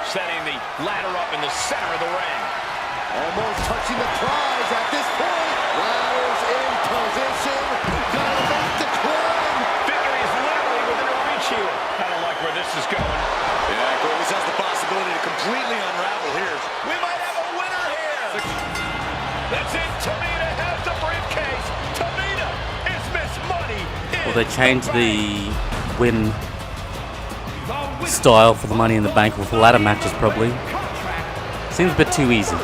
Setting the ladder up in the center of the ring. Almost touching the prize at this point. Ladders in position. Gonna make the climb. Victory is literally within her reach here. I don't like where this is going. Yeah, Corliss has the possibility to completely unravel here. We might have a winner here. That's it. Tamina has the briefcase. Tamina is Miss Money. Well, they changed the win style for the Money in the Bank with ladder matches, probably. Seems a bit too easy.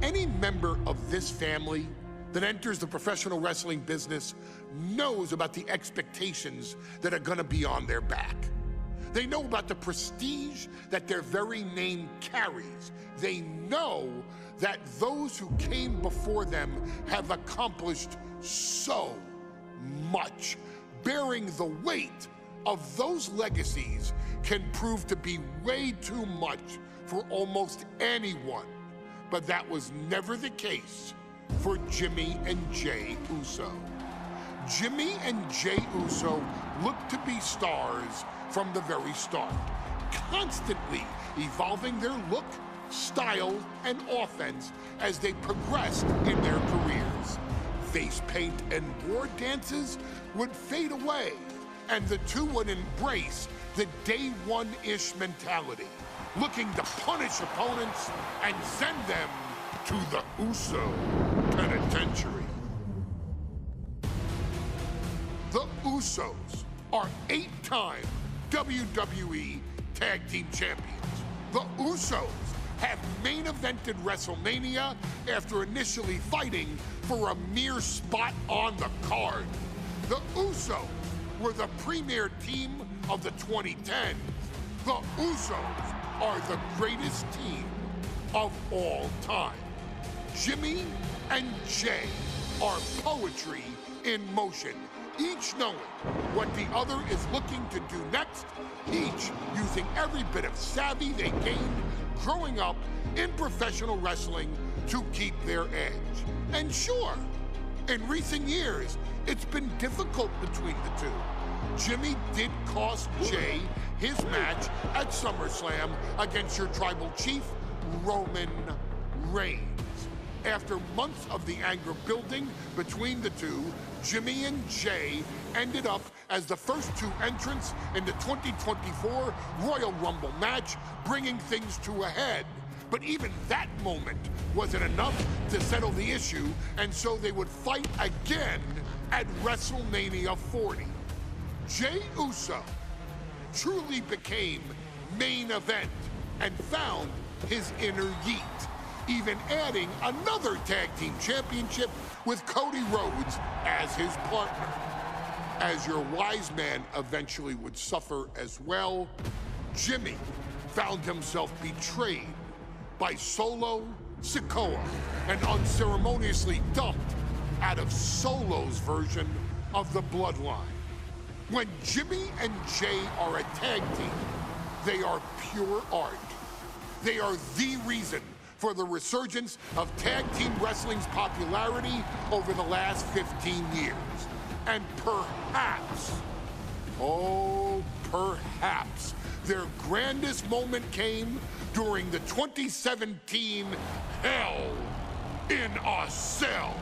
Any member of this family that enters the professional wrestling business knows about the expectations that are gonna be on their back. They know about the prestige that their very name carries. They know that those who came before them have accomplished so much. Bearing the weight of those legacies can prove to be way too much for almost anyone. But that was never the case for Jimmy and Jey Uso. Jimmy and Jey Uso looked to be stars from the very start, constantly evolving their look, style, and offense as they progressed in their careers. Face paint and war dances would fade away, and the two would embrace the day one-ish mentality. looking to punish opponents and send them to the Uso Penitentiary. The Usos are 8-time WWE Tag Team Champions. The Usos have main evented WrestleMania after initially fighting for a mere spot on the card. The Usos were the premier team of the 2010s. The Usos are the greatest team of all time. Jimmy and Jay are poetry in motion, each knowing what the other is looking to do next, each using every bit of savvy they gained growing up in professional wrestling to keep their edge. And sure, in recent years, it's been difficult between the two. Jimmy did cost Jay his match at SummerSlam against your tribal chief, Roman Reigns. After months of the anger building between the two, Jimmy and Jay ended up as the first two entrants in the 2024 Royal Rumble match, bringing things to a head. But even that moment wasn't enough to settle the issue, and so they would fight again at WrestleMania 40. Jey Uso truly became main event and found his inner yeet, even adding another tag team championship with Cody Rhodes as his partner. As your wise man eventually would suffer as well, Jimmy found himself betrayed by Solo Sikoa and unceremoniously dumped out of Solo's version of the Bloodline. When Jimmy and Jay are a tag team, they are pure art. They are the reason for the resurgence of tag team wrestling's popularity over the last 15 years. And perhaps, oh, perhaps, their grandest moment came during the 2017 Hell in a Cell,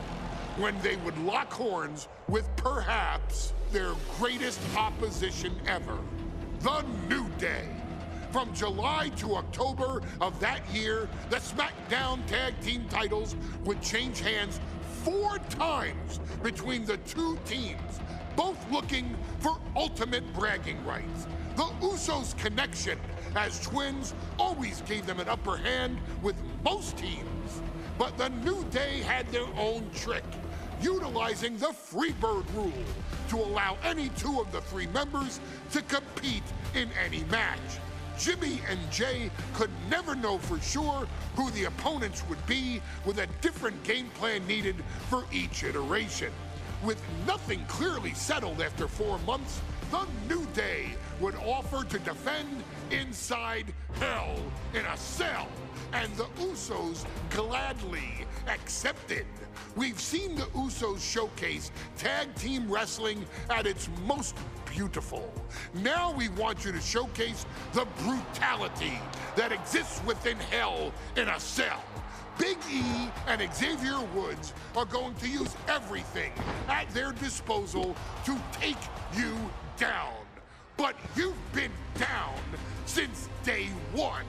when they would lock horns with perhaps their greatest opposition ever, The New Day. From July to October of that year, the SmackDown Tag Team titles would change hands 4 times between the two teams, both looking for ultimate bragging rights. The Usos' connection as twins always gave them an upper hand with most teams. But the New Day had their own trick, utilizing the Freebird rule to allow any 2 of the 3 members to compete in any match. Jimmy and Jay could never know for sure who the opponents would be, with a different game plan needed for each iteration. With nothing clearly settled after 4 months, the New Day would offer to defend inside Hell in a Cell, and the Usos gladly accepted. We've seen the Usos showcase tag team wrestling at its most beautiful. Now we want you to showcase the brutality that exists within Hell in a Cell. Big E and Xavier Woods are going to use everything at their disposal to take you down. But you've been down since day 1.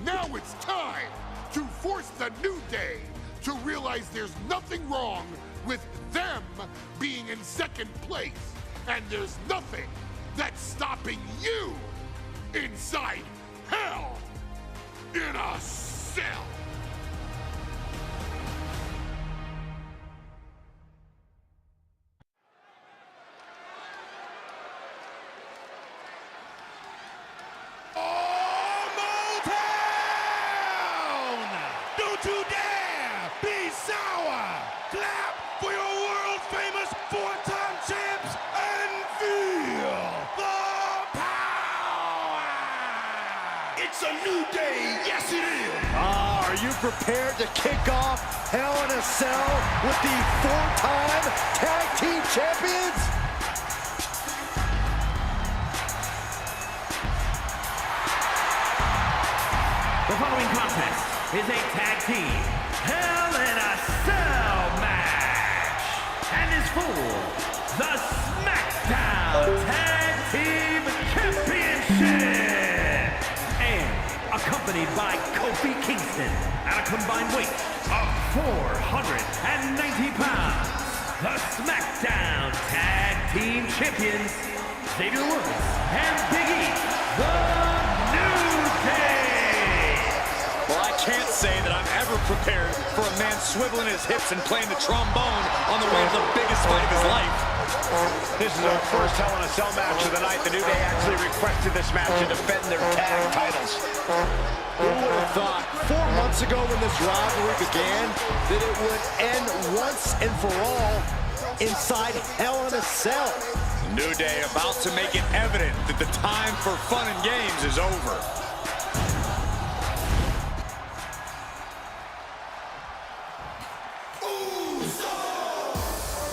Now it's time to force the New Day to realize there's nothing wrong with them being in second place, and there's nothing that's stopping you inside Hell in a Cell. Don't you dare be sour! Clap for your world-famous 4-time champs and feel the power! It's a new day, yes it is! Are you prepared to kick off Hell in a Cell with the 4-time tag team champions? The following contest is a tag team Hell in a Cell match and is for the SmackDown Tag Team Championship. And accompanying accompanied by Kofi Kingston at a combined weight of 490 pounds. The SmackDown Tag Team Champions, Xavier Woods and Big E, The New Day. Well, I can't say that I'm ever prepared for a man swiveling his hips and playing the trombone on the way to the biggest fight of his life. This is our first Hell in a Cell match of the night. The New Day actually requested this match to defend their tag titles. Who would have thought 4 months ago when this rivalry began that it would end once and for all inside Hell in a Cell? New Day about to make it evident that the time for fun and games is over.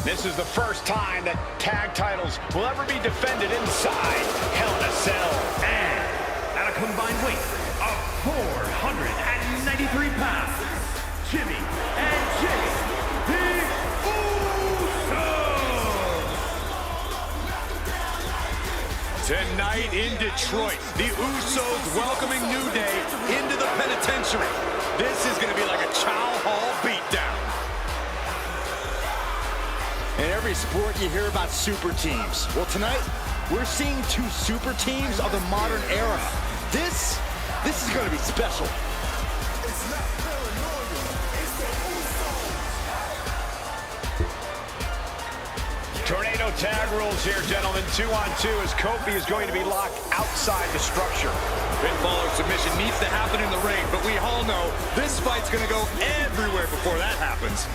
This is the first time that tag titles will ever be defended inside Hell in a Cell. And at a combined weight of 493 pounds, Jimmy and Jay, the Usos. Tonight in Detroit, the Usos welcoming New Day into the penitentiary. This is going to be like a Chow Hall beatdown. In every sport, you hear about super teams. Well, tonight, we're seeing 2 super teams of the modern era. This is going to be special. Tornado tag rules here, gentlemen. 2-on-2 as Kofi is going to be locked outside the structure. Pinfall or submission needs to happen in the ring, but we all know this fight's going to go everywhere before that happens.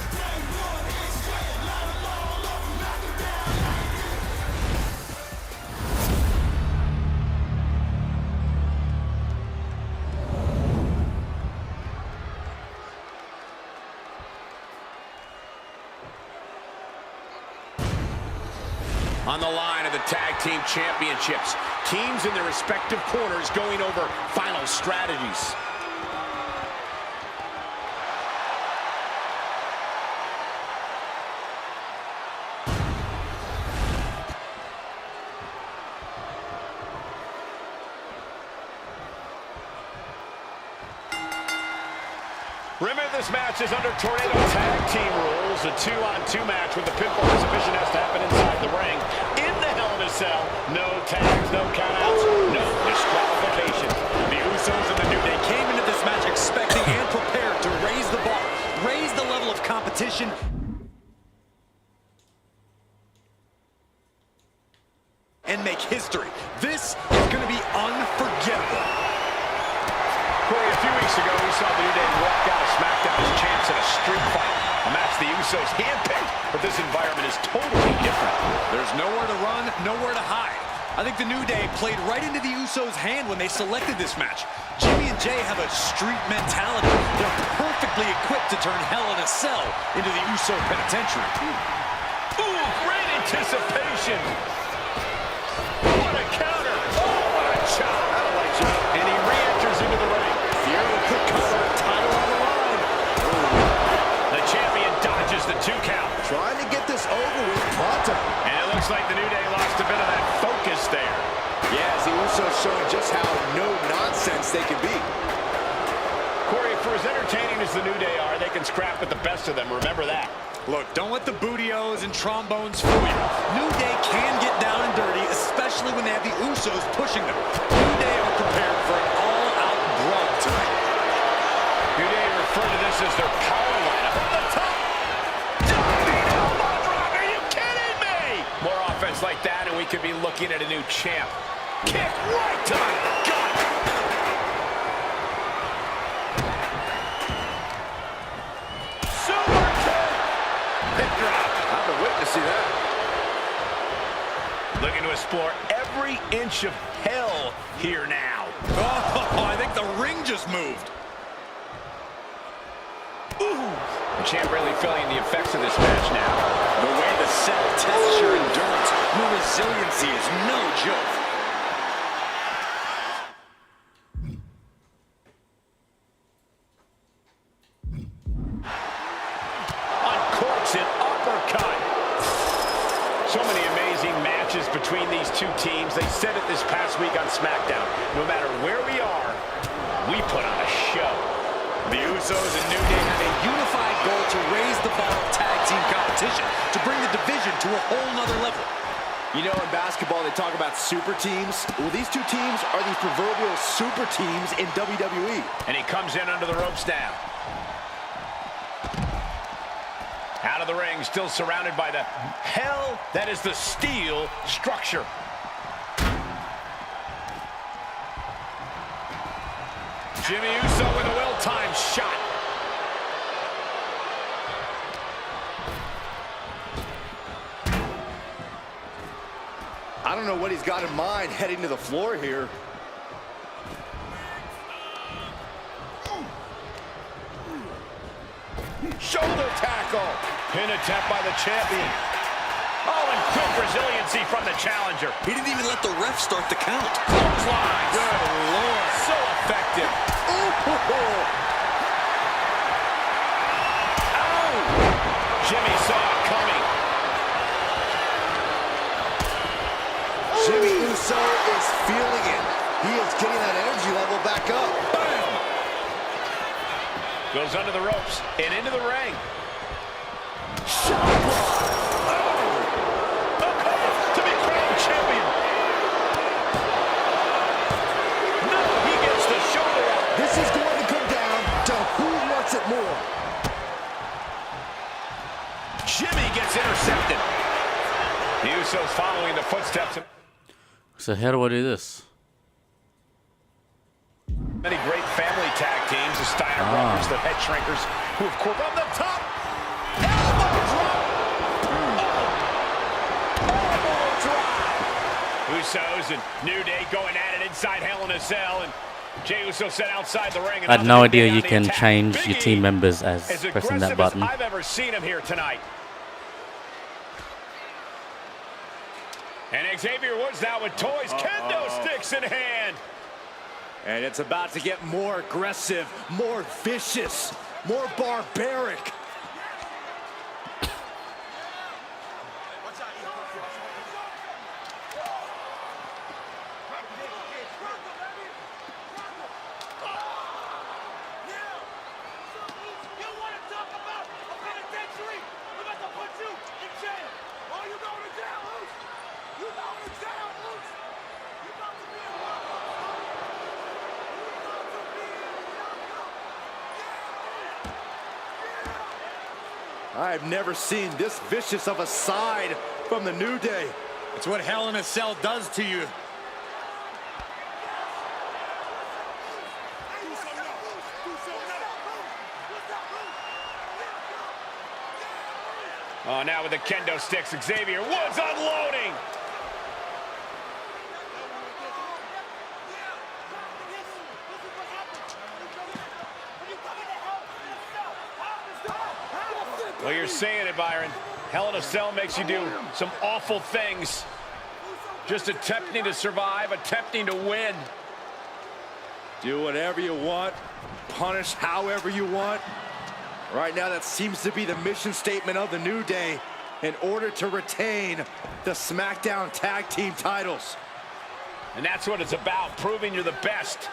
On the line of the Tag Team Championships, teams in their respective corners going over final strategies. Remember, this match is under Tornado Tag Team rules. A 2-on-2 match with the pinfall submission has to happen inside the ring. In the Hell in a Cell, no tags, no countouts, no disqualification. The Usos and the New Day came into this match expecting and prepared to raise the bar, raise the level of competition, and make history. This is going to be unforgettable. Corey, a few weeks ago, we saw the New Day walk out of SmackDown as champs in a street fight. A match the Usos handpicked, but this environment is totally different. There's nowhere to run, nowhere to hide. I think the New Day played right into the Usos' hand when they selected this match. Jimmy and Jay have a street mentality. They're perfectly equipped to turn Hell in a Cell into the Uso penitentiary. Ooh, great anticipation. What a counter. Oh, what a chop. And he re-enters into the ring. Here with the cover, title on the line. The champion dodges the 2 count. Trying to get this over with pronto. And it looks like the New Day lost a bit of that focus there. Yeah, the Usos showing just how no-nonsense they can be. Corey, for as entertaining as the New Day are, they can scrap with the best of them. Remember that. Look, don't let the booty-os and trombones fool you. New Day can get down and dirty, especially when they have the Usos pushing them. New Day are prepared for an all-out brawl tonight. New Day refer to this as their power lineup. At the top! Diving elbow drop! Are you kidding me? More offense like that, and we could be looking at a new champ. Kick right to the gut! Super kick! Hip drop. I've been waiting to see that. Looking to explore every inch of hell here now. Oh, I think the ring just moved. Ooh. The champ really feeling the effects of this match now. The way the cell tests your endurance, your resiliency is no joke. Uncorks an uppercut. So many amazing matches between these 2 teams. They said it this past week on SmackDown. No matter where we are, We put on a show. The Usos and New Day have a Unified goal to raise the bar of tag team competition, to bring the division to a whole nother level. You know, in basketball, they talk about super teams. Well, these two teams are the proverbial super teams in WWE. And he comes in under the ropes now. Out of the ring, still surrounded by the hell that is the steel structure. Jimmy Uso with a well-timed shot. I don't know what he's got in mind heading to the floor here. Shoulder tackle. Pin attempt by the champion. Oh, and quick resiliency from the challenger. He didn't even let the ref start the count. Clothesline. Good Lord. So effective. Oh! Jimmy saw it coming. Jimmy Uso is feeling it. He is getting that energy level back up. Bam! Goes under the ropes and into the ring. Shot block. Oh! To be crowned champion. No, he gets the shoulder up. This is going to come down to who wants it more. Jimmy gets intercepted. The Usos following the footsteps. So how do I do this? Many great family tag teams, the Steiner brothers, the Head Shrinkers, who of course on the top. Elbow drop. Elbow drop. Usos and New Day going at it inside Hell in a Cell, and Jey Uso set outside the ring. I had no idea you can change your team members as pressing that button. I've ever seen him here tonight. And Xavier Woods now with toys, kendo sticks in hand. And it's about to get more aggressive, more vicious, more barbaric. I've never seen this vicious of a side from the New Day. It's what Hell in a Cell does to you. Oh, now with the kendo sticks, Xavier Woods unloading. Well, you're saying it, Byron. Hell in a Cell makes you do some awful things. Just attempting to survive, attempting to win. Do whatever you want, punish however you want. Right now, that seems to be the mission statement of the New Day in order to retain the SmackDown Tag Team titles. And that's what it's about, proving you're the best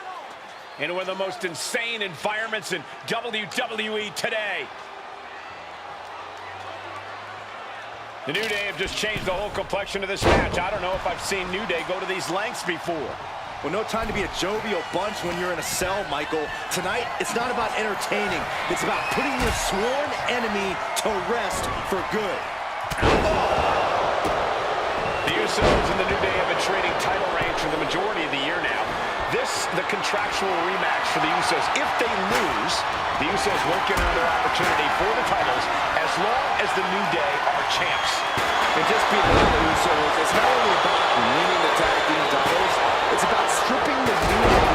in one of the most insane environments in WWE today. The New Day have just changed the whole complexion of this match. I don't know if I've seen New Day go to these lengths before. Well, no time to be a jovial bunch when you're in a cell, Michael. Tonight, it's not about entertaining. It's about putting your sworn enemy to rest for good. The Usos and the New Day have been trading title reigns for the majority of the year now. This, the contractual rematch for the Usos. If they lose, the Usos won't get another opportunity for the titles as long as the New Day are champs. And just beating the Usos, it's not only about winning the tag team titles, it's about stripping the New Day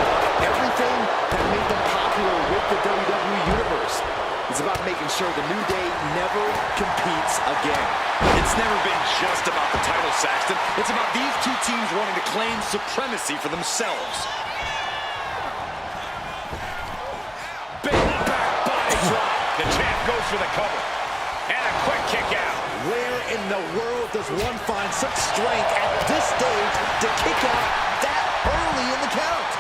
everything that made them popular with the WWE Universe. It's about making sure the New Day never competes again. It's never been just about the title, Saxton. It's about these two teams wanting to claim supremacy for themselves. Big back body drop. The champ goes for the cover. And a quick kick out. Where in the world does one find such strength at this stage to kick out that early in the count?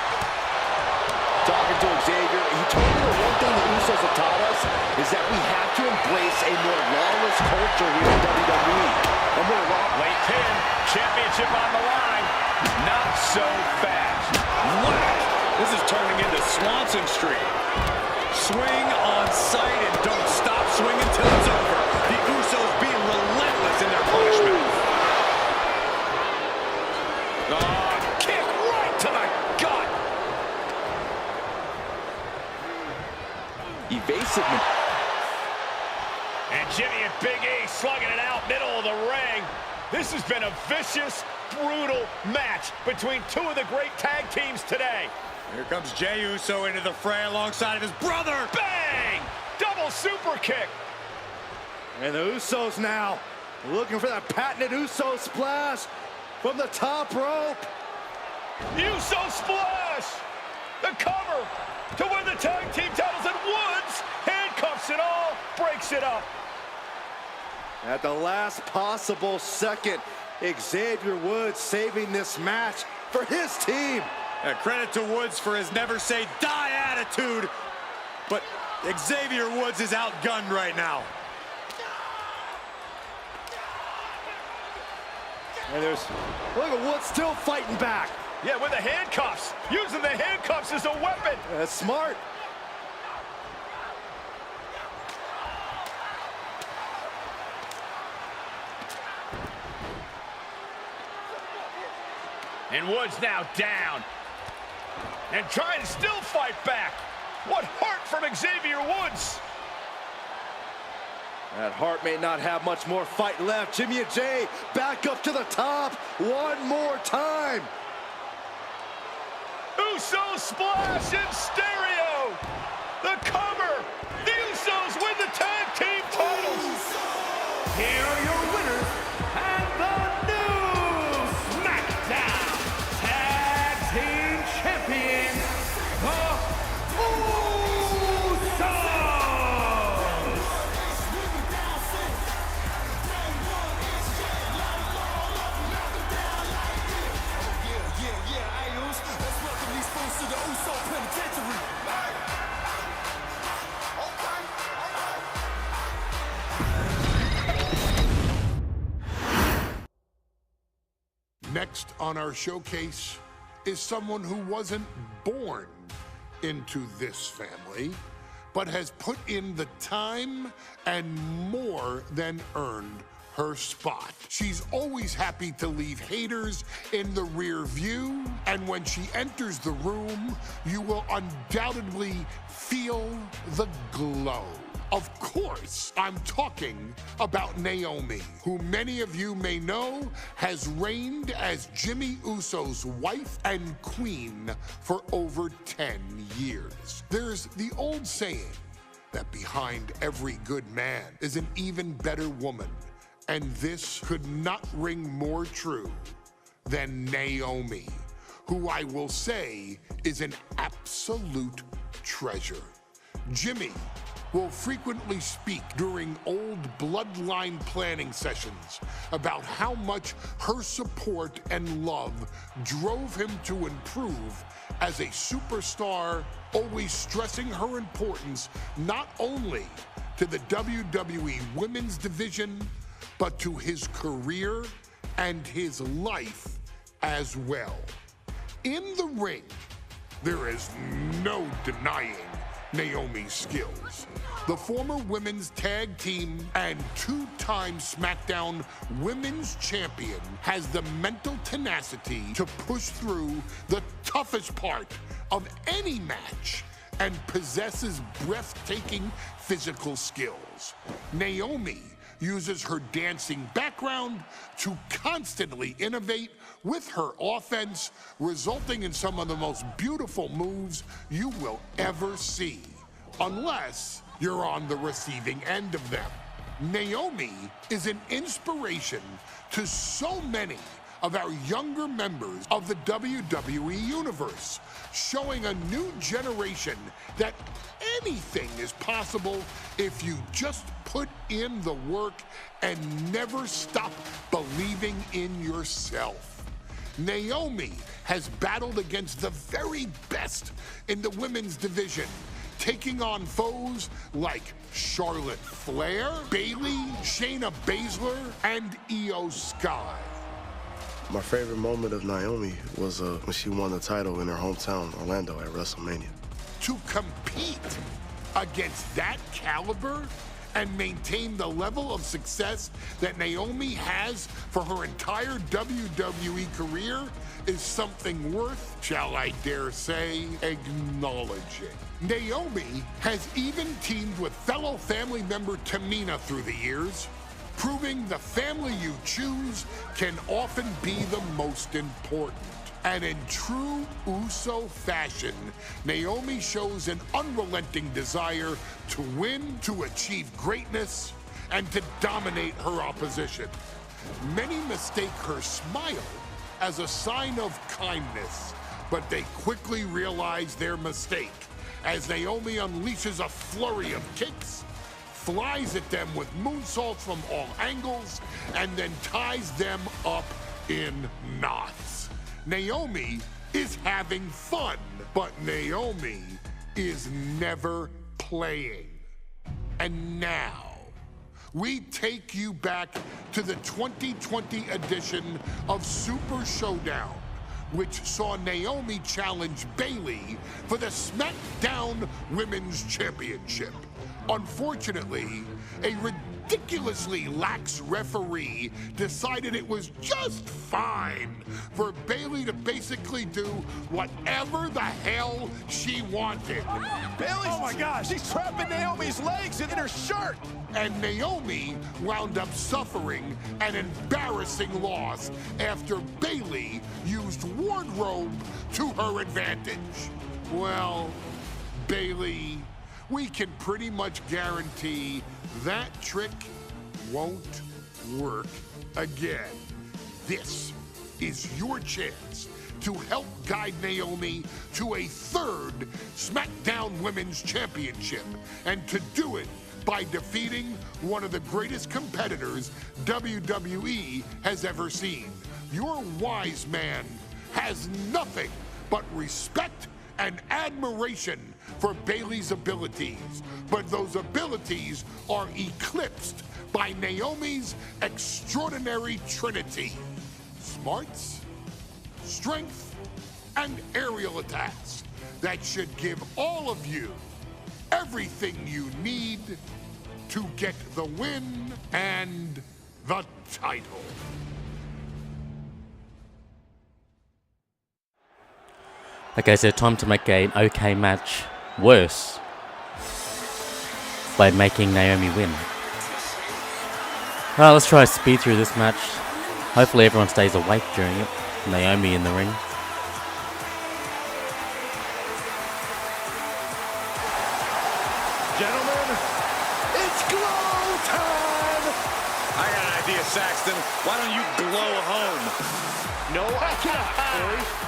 talking to Xavier, he told me the one thing the Usos have taught us is that we have to embrace a more lawless culture here in WWE. A more lawless. Late pin, championship on the line. Not so fast. Whack! This is turning into Swanson Street. Swing on sight and don't stop swinging till it's over. The Usos being relentless in their punishment. Kick right to the gut. Evasive. And Jimmy and Big E slugging it out middle of the ring. This has been a vicious, brutal match between two of the great tag teams today. Here comes Jey Uso into the fray alongside of his brother. Bang! Double super kick. And the Usos now looking for that patented Uso splash from the top rope. Uso splash. The cover to win the tag team titles, and Woods handcuffs it all, breaks it up. At the last possible second, Xavier Woods saving this match for his team. Credit to Woods for his never say die attitude, but Xavier Woods is outgunned right now. And look at Woods still fighting back. Yeah, with the handcuffs. Using the handcuffs as a weapon. That's smart. And Woods now down. And trying to still fight back. What heart from Xavier Woods. That Hart may not have much more fight left. Jimmy and Jey back up to the top one more time. Uso splash in stereo. The cover. The Usos win the tag team titles. Here are your winners and the new SmackDown Tag Team Champions, the Usos! Next on our showcase is someone who wasn't born into this family, but has put in the time and more than earned her spot. She's always happy to leave haters in the rear view, and when she enters the room, you will undoubtedly feel the glow. Of course, I'm talking about Naomi, who many of you may know has reigned as Jimmy Uso's wife and queen for over 10 years. There's the old saying that behind every good man is an even better woman, and this could not ring more true than Naomi, who I will say is an absolute treasure. Jimmy will frequently speak during old bloodline planning sessions about how much her support and love drove him to improve as a superstar, always stressing her importance not only to the WWE Women's Division, but to his career and his life as well. In the ring, there is no denying Naomi's skills. The former women's tag team and two-time SmackDown Women's Champion has the mental tenacity to push through the toughest part of any match and possesses breathtaking physical skills. Naomi uses her dancing background to constantly innovate with her offense, resulting in some of the most beautiful moves you will ever see, unless you're on the receiving end of them. Naomi is an inspiration to so many of our younger members of the WWE Universe, showing a new generation that anything is possible if you just put in the work and never stop believing in yourself. Naomi has battled against the very best in the women's division, taking on foes like Charlotte Flair, Bayley, Shayna Baszler, and Io Sky. My favorite moment of Naomi was when she won the title in her hometown, Orlando, at WrestleMania. To compete against that caliber and maintain the level of success that Naomi has for her entire WWE career is something worth, shall I dare say, acknowledging. Naomi has even teamed with fellow family member Tamina through the years, proving the family you choose can often be the most important. And in true Uso fashion, Naomi shows an unrelenting desire to win, to achieve greatness, and to dominate her opposition. Many mistake her smile as a sign of kindness, but they quickly realize their mistake as Naomi unleashes a flurry of kicks, flies at them with moonsaults from all angles, and then ties them up in knots. Naomi is having fun, but Naomi is never playing. And now, we take you back to the 2020 edition of Super Showdown, which saw Naomi challenge Bayley for the SmackDown Women's Championship. Unfortunately, a ridiculously lax referee decided it was just fine for Bayley to basically do whatever the hell she wanted. Bayley, oh my gosh, she's trapping Naomi's legs in her shirt. And Naomi wound up suffering an embarrassing loss after Bayley used wardrobe to her advantage. Well, Bayley, we can pretty much guarantee that trick won't work again. This is your chance to help guide Naomi to a third SmackDown Women's Championship, and to do it by defeating one of the greatest competitors WWE has ever seen. Your wise man has nothing but respect and admiration for Bayley's abilities, but those abilities are eclipsed by Naomi's extraordinary trinity: smarts, strength, and aerial attacks that should give all of you everything you need to get the win and the title. Okay, so time to make an okay match worse by making Naomi win. Well, let's try to speed through this match. Hopefully everyone stays awake during it. Naomi in the ring. Gentlemen, it's glow time! I got an idea, Saxton. Why don't you glow home? No, I can't, Corey.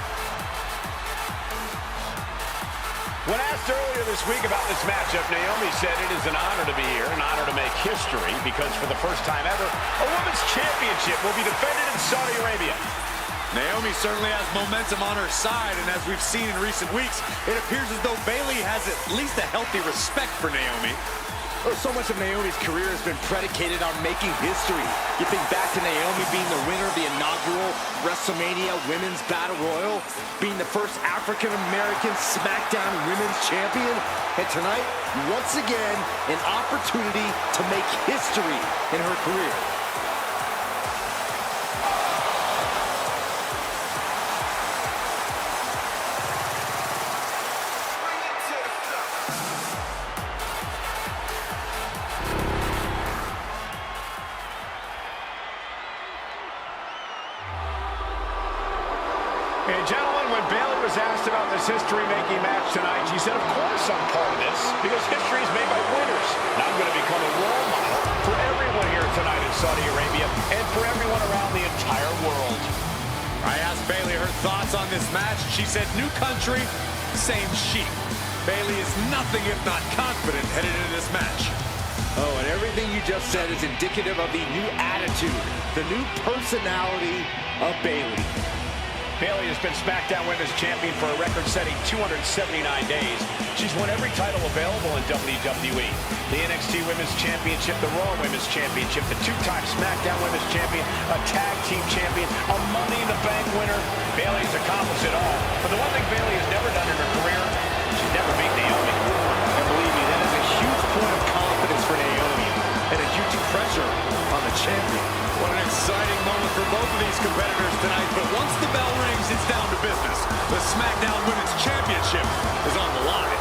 When asked earlier this week about this matchup, Naomi said it is an honor to be here, an honor to make history, because for the first time ever, a women's championship will be defended in Saudi Arabia. Naomi certainly has momentum on her side, and as we've seen in recent weeks, it appears as though Bayley has at least a healthy respect for Naomi. Oh, so much of Naomi's career has been predicated on making history. You think back to Naomi being the winner of the inaugural WrestleMania Women's Battle Royal, being the first African-American SmackDown Women's Champion, and tonight, once again, an opportunity to make history in her career. And gentlemen, when Bayley was asked about this history-making match tonight, she said, of course I'm part of this, because history is made by winners. And I'm going to become a role model for everyone here tonight in Saudi Arabia, and for everyone around the entire world. I asked Bayley her thoughts on this match. She said, new country, same sheep. Bayley is nothing if not confident headed into this match. Oh, and everything you just said is indicative of the new attitude, the new personality of Bayley. Bayley has been SmackDown Women's Champion for a record-setting 279 days. She's won every title available in WWE. The NXT Women's Championship, the Raw Women's Championship, the two-time SmackDown Women's Champion, a Tag Team Champion, a Money in the Bank winner. Bayley's accomplished it all. But the one thing Bayley has never done in her career, she's never beat Naomi. And believe me, that is a huge point of confidence for Naomi and a huge pressure on the champion. What an exciting moment for both of these competitors tonight, but once the bell rings, it's down to business. The SmackDown Women's Championship is on the line.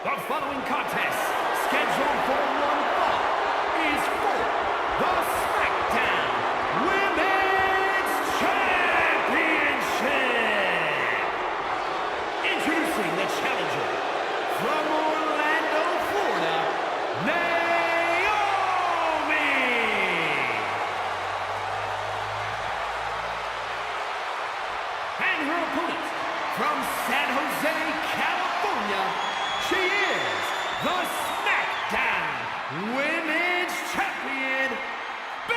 The following contest, scheduled for one fall, is for the SmackDown Women's Championship. Introducing the challenger from Orlando, Florida, Naomi. And her opponent from San Jose, California, she is the SmackDown Women's Champion, Bayley!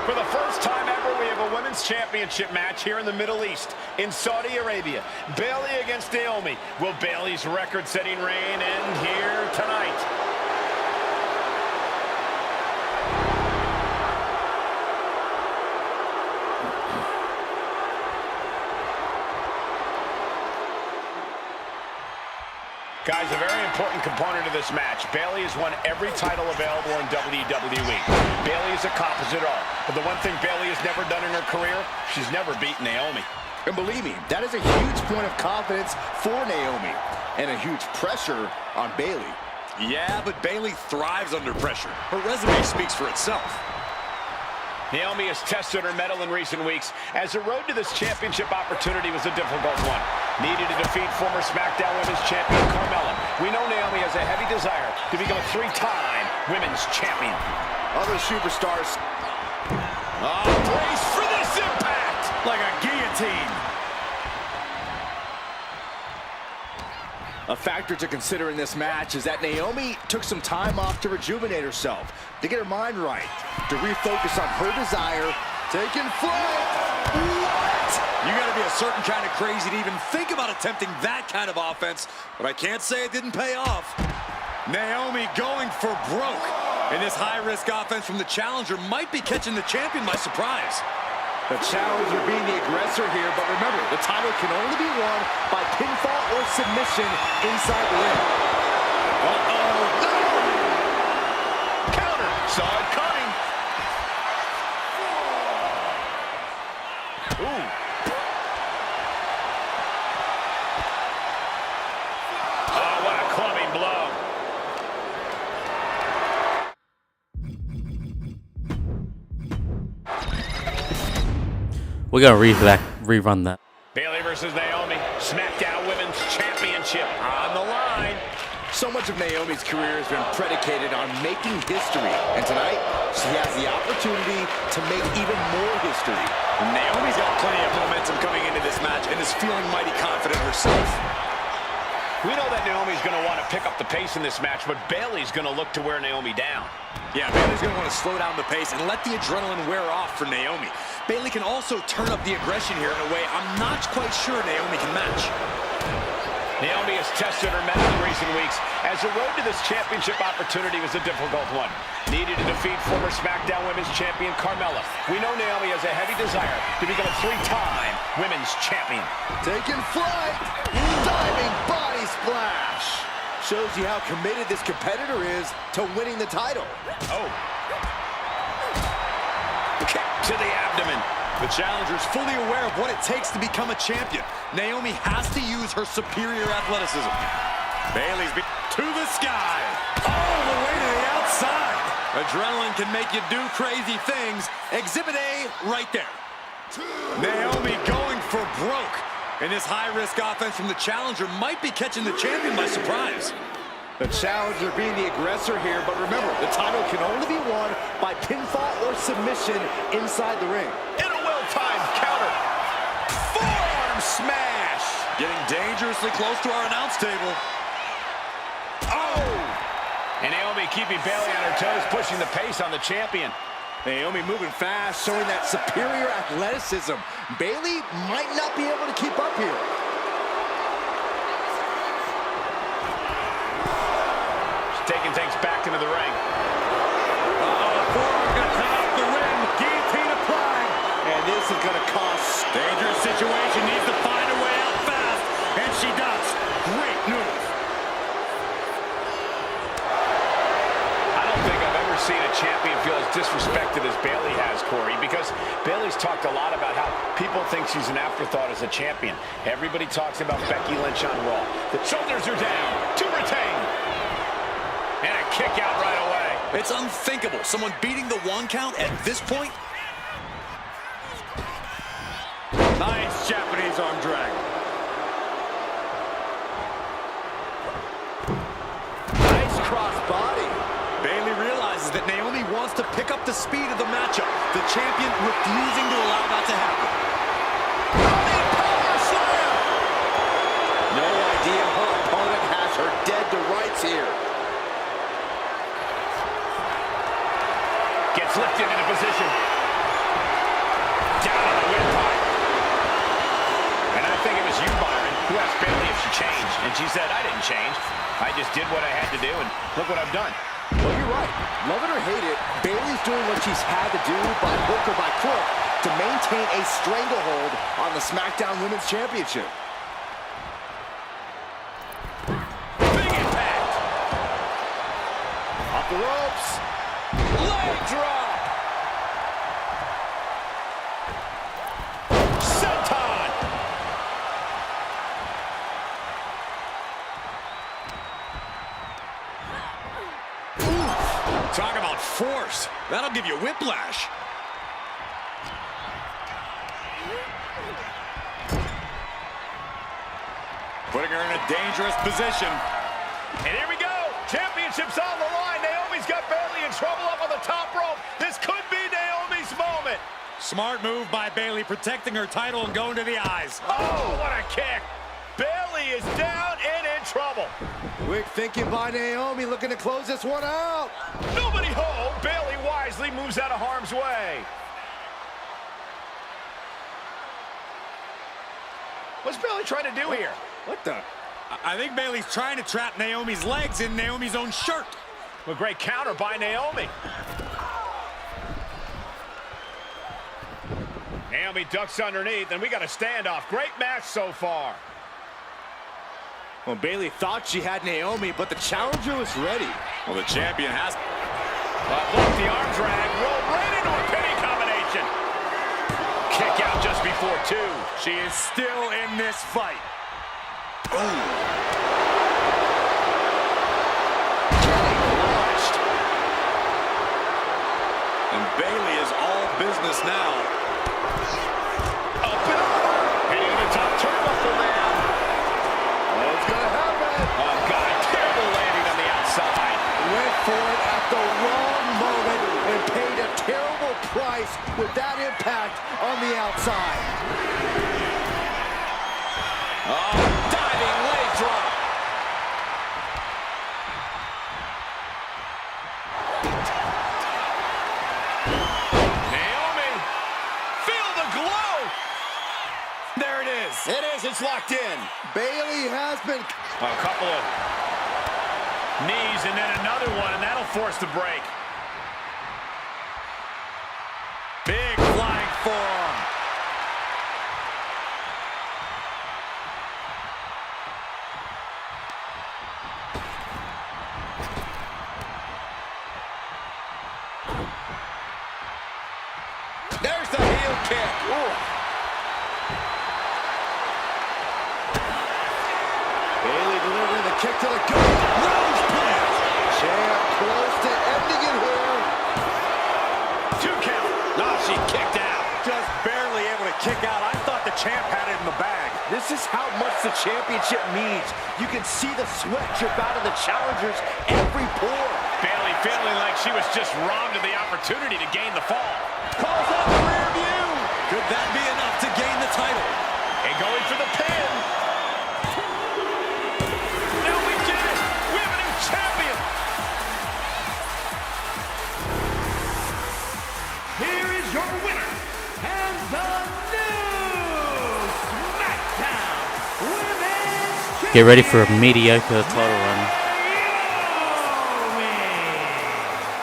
For the first time ever, we have a Women's Championship match here in the Middle East, in Saudi Arabia. Bayley against Naomi. Will Bayley's record-setting reign end here tonight? Guys, a very important component of this match. Bayley has won every title available in WWE. Bayley has accomplished it all. But the one thing Bayley has never done in her career, she's never beaten Naomi. And believe me, that is a huge point of confidence for Naomi and a huge pressure on Bayley. Yeah, but Bayley thrives under pressure. Her resume speaks for itself. Naomi has tested her mettle in recent weeks, as the road to this championship opportunity was a difficult one. Needed to defeat former SmackDown Women's Champion Carmella. We know Naomi has a heavy desire to become a three-time Women's Champion. Other superstars. Oh, brace for this impact! Like a guillotine. A factor to consider in this match is that Naomi took some time off to rejuvenate herself, to get her mind right, to refocus on her desire, taking flight. What? You gotta be a certain kind of crazy to even think about attempting that kind of offense, but I can't say it didn't pay off. Naomi going for broke, and this high-risk offense from the challenger might be catching the champion by surprise. The challenger being the aggressor here, but remember, the title can only be won by pinfall or submission inside the ring. Uh-oh. No! Counter. Saw it coming. Ooh. Oh, what a clubbing blow. We're gonna rerun that. Bayley versus Naomi, SmackDown Women's Championship on the line. So much of Naomi's career has been predicated on making history, and tonight she has the opportunity to make even more history. Naomi's got plenty of momentum coming into this match and is feeling mighty confident herself. We know that Naomi's going to want to pick up the pace in this match, but Bayley's going to look to wear Naomi down. Yeah, Bayley's going to want to slow down the pace and let the adrenaline wear off for Naomi. Bayley can also turn up the aggression here in a way I'm not quite sure Naomi can match. Naomi has tested her mettle in recent weeks, as the road to this championship opportunity was a difficult one. Needed to defeat former SmackDown Women's Champion Carmella. We know Naomi has a heavy desire to become a three-time Women's Champion. Taking flight, diving body splash. Shows you how committed this competitor is to winning the title. Oh. Kick to the abdomen. The challenger's fully aware of what it takes to become a champion. Naomi has to use her superior athleticism. Bayley's to the sky. All the way to the outside. Adrenaline can make you do crazy things. Exhibit A right there. Naomi going for broke. And this high-risk offense from the challenger might be catching the champion by surprise. The challenger being the aggressor here, but remember, the title can only be won by pinfall or submission inside the ring. In a well-timed counter. Forearm smash. Getting dangerously close to our announce table. Oh! And Naomi keeping Bayley on her toes, pushing the pace on the champion. Naomi moving fast, showing that superior athleticism. Bayley might not be able to keep up here. She's taking things back into the ring. Forearm gonna come out the ring. Guillotine applied. And this is gonna cost. Dangerous situation, needs to find a way out fast. And she does. Great move. Seen a champion feel as disrespected as Bayley has, Corey, because Bayley's talked a lot about how people think she's an afterthought as a champion. Everybody talks about Becky Lynch on Raw. The shoulders are down to retain. And a kick out right away. It's unthinkable. Someone beating the 1 count at this point. Nice Japanese arm drag. Nice cross body. Bayley realizes that Naomi wants to pick up the speed of the matchup. The champion refusing to allow that to happen. Power slam! No idea her opponent has her dead to rights here. Gets lifted into position. Down on the windpipe. And I think it was you, Byron, who asked Bayley if she changed. And she said, I didn't change. I just did what I had to do, and look what I've done. Well, you're right. Love it or hate it, Bayley's doing what she's had to do by hook or by crook to maintain a stranglehold on the SmackDown Women's Championship. Big impact. Off the ropes. Leg drop. Senton. Talk about force. That'll give you whiplash. Putting her in a dangerous position. And here we go. Championship's on the line. Naomi's got Bayley in trouble up on the top rope. This could be Naomi's moment. Smart move by Bayley, protecting her title and going to the eyes. Oh, what a kick. Bayley is down and in trouble. Quick thinking by Naomi, looking to close this one out. Nobody home. Bayley wisely moves out of harm's way. What's Bayley trying to do here? What the? I think Bayley's trying to trap Naomi's legs in Naomi's own shirt. A great counter by Naomi. Naomi ducks underneath, and we got a standoff. Great match so far. Well, Bayley thought she had Naomi, but the challenger was ready. Well, the champion has... Look, the arm drag rolled right into a pinning combination. Kick out just before 2. She is still in this fight. Getting launched. And Bayley is all business now. Up and over. Heading to the top turnbuckle now. What's gonna happen? Oh, God, a terrible landing on the outside. Went for it at the wrong moment and paid a terrible price with that impact on the outside. Oh, diving leg drop. Naomi, feel the glow. There it is. It is. It's locked in. Bayley has been... A couple of knees and then another one, and that'll force the break. Big flying forearm. There's the heel kick. Ooh. Bayley delivering the kick to the gut. Rose plant. Champ close to ending it championship means. You can see the sweat drip out of the challenger's every pore. Bayley feeling like she was just robbed of the opportunity to gain the fall. Calls out the rear view. Could that be enough to gain the title? And going for the pin. Now we did it. We have a new champion. Here is your winner, and the new SmackDown Women's Championship. Get ready for a mediocre title run.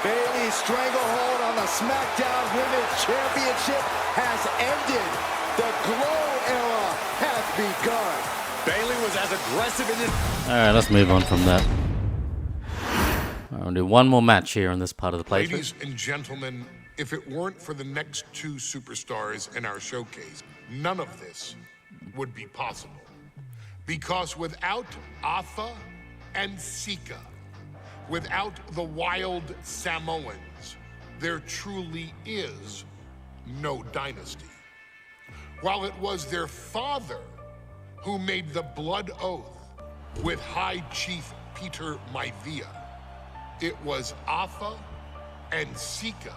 Bayley's stranglehold on the SmackDown Women's Championship has ended. The Glow era has begun. Bayley was as aggressive in this. Alright, let's move on from that. I'll do one more match here on this part of the playthrough. Ladies and gentlemen, if it weren't for the next two superstars in our showcase, none of this would be possible. Because without Atha and Sika, without the Wild Samoans, there truly is no dynasty. While it was their father who made the blood oath with High Chief Peter Maivia, it was Atha and Sika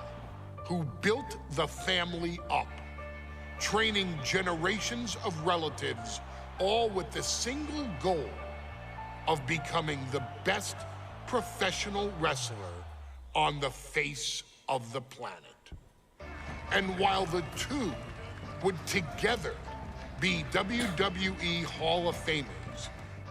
who built the family up, training generations of relatives, all with the single goal of becoming the best professional wrestler on the face of the planet. And while the two would together be WWE Hall of Famers,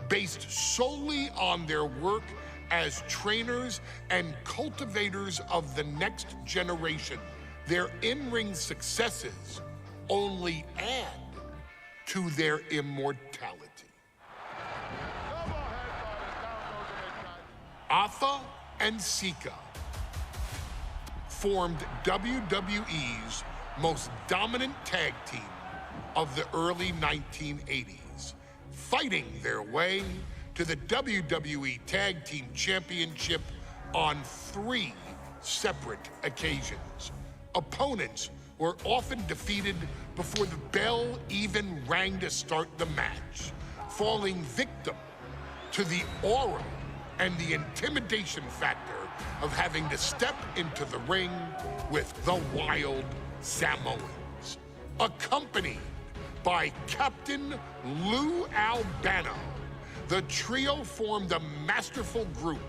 based solely on their work as trainers and cultivators of the next generation, their in-ring successes only add to their immortality. Atha and Sika formed WWE's most dominant tag team of the early 1980s, fighting their way to the WWE Tag Team Championship on 3 separate occasions. Opponents were often defeated before the bell even rang to start the match, falling victim to the aura and the intimidation factor of having to step into the ring with the Wild Samoans. Accompanied by Captain Lou Albano, the trio formed a masterful group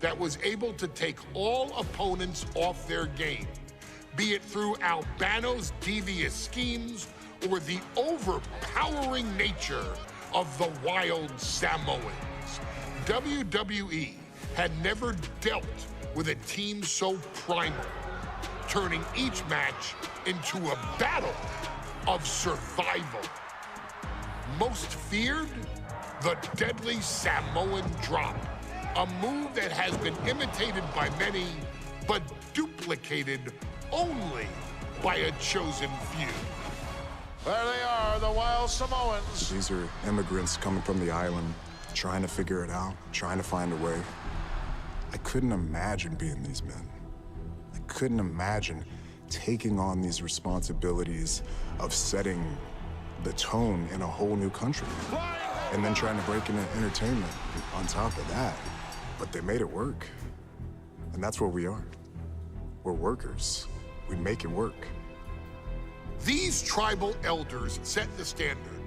that was able to take all opponents off their game, be it through Albano's devious schemes or the overpowering nature of the Wild Samoans. WWE had never dealt with a team so primal, turning each match into a battle of survival. Most feared, the deadly Samoan drop, a move that has been imitated by many, but duplicated only by a chosen few. There they are, the Wild Samoans. These are immigrants coming from the island, trying to figure it out, trying to find a way. I couldn't imagine being these men. I couldn't imagine taking on these responsibilities of setting the tone in a whole new country. And then trying to break into entertainment on top of that. But they made it work. And that's what we are. We're workers. We make it work. These tribal elders set the standard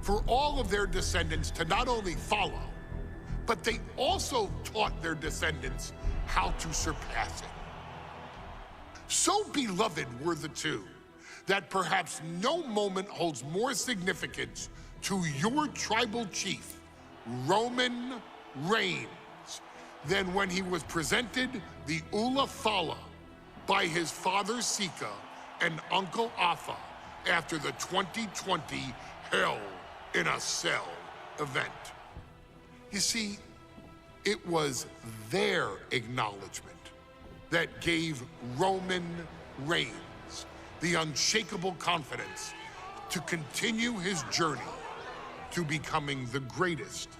for all of their descendants to not only follow, but they also taught their descendants how to surpass it. So beloved were the two that perhaps no moment holds more significance to your tribal chief, Roman Reigns, than when he was presented the Ula Fala by his father Sika and Uncle Atha after the 2020 Hell in a Cell event. You see, it was their acknowledgement that gave Roman Reigns the unshakable confidence to continue his journey to becoming the greatest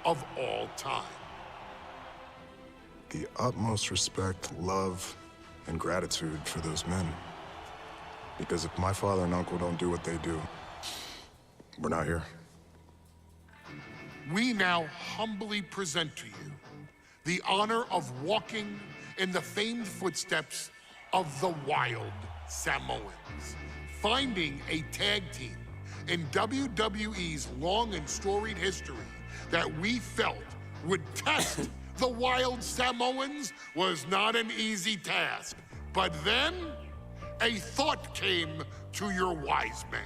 of all time. The utmost respect, love, and gratitude for those men. Because if my father and uncle don't do what they do, we're not here. we now humbly present to you the honor of walking in the famed footsteps of the Wild Samoans, finding a tag team in WWE's long and storied history that we felt would test the Wild Samoans was not an easy task. But then a thought came to your wise man.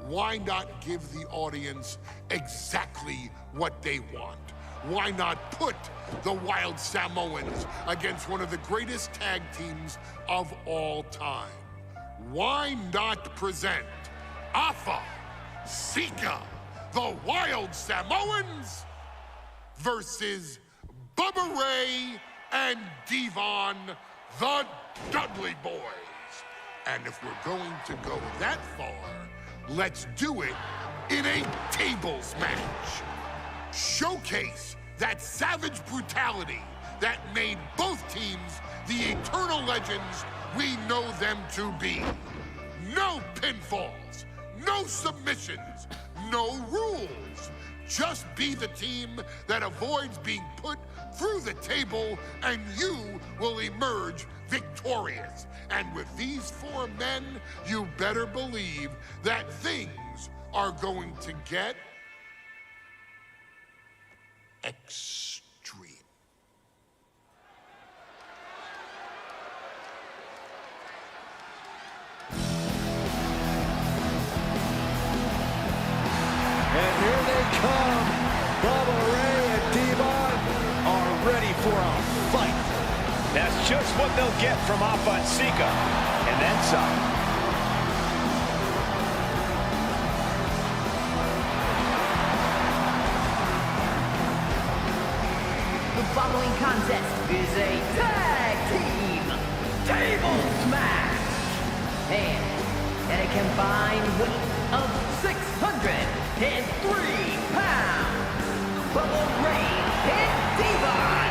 Why not give the audience exactly what they want? Why not put the Wild Samoans against one of the greatest tag teams of all time? Why not present Alpha, Sika, the Wild Samoans versus Bubba Ray and Devon, the Dudley Boys? And if we're going to go that far, let's do it in a tables match. Showcase that savage brutality that made both teams the eternal legends we know them to be. No pinfalls, no submissions, no rules. Just be the team that avoids being put through the table, and you will emerge victorious. And with these four men, you better believe that things are going to get extreme. And here they come. Bubba Ray and Devon are ready for a fight. That's just what they'll get from Alpha and Sika, and then some. The following contest is a tag team table smash. And at a combined weight of 603 pounds, Bubba Ray and Devon,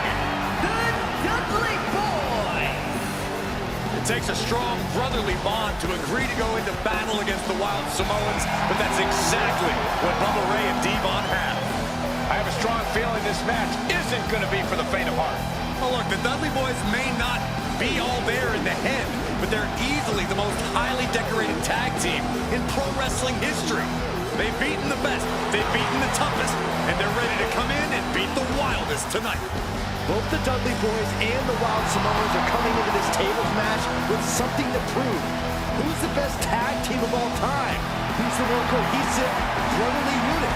the Dudley Boys. It takes a strong brotherly bond to agree to go into battle against the Wild Samoans, but that's exactly what Bubba Ray and Devon have. I have a strong feeling this match isn't going to be for the faint of heart. Oh, look, the Dudley Boys may not be all there in the head, but they're easily the most highly decorated tag team in pro wrestling history. They've beaten the best, they've beaten the toughest, and they're ready to come in and beat the wildest tonight. Both the Dudley Boys and the Wild Samoans are coming into this tables match with something to prove. Who's the best tag team of all time? Who's the more cohesive, brotherly unit?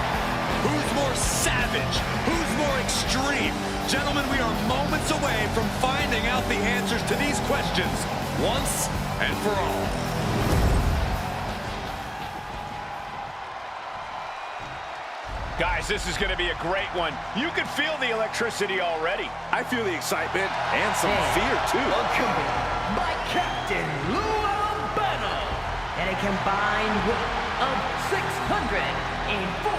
Who's more savage? Who's more extreme? Gentlemen, we are moments away from finding out the answers to these questions once and for all. Guys, this is going to be a great one. You can feel the electricity already. I feel the excitement and some fear, too. Accompanied by Captain Lou Albano at a combined weight of 645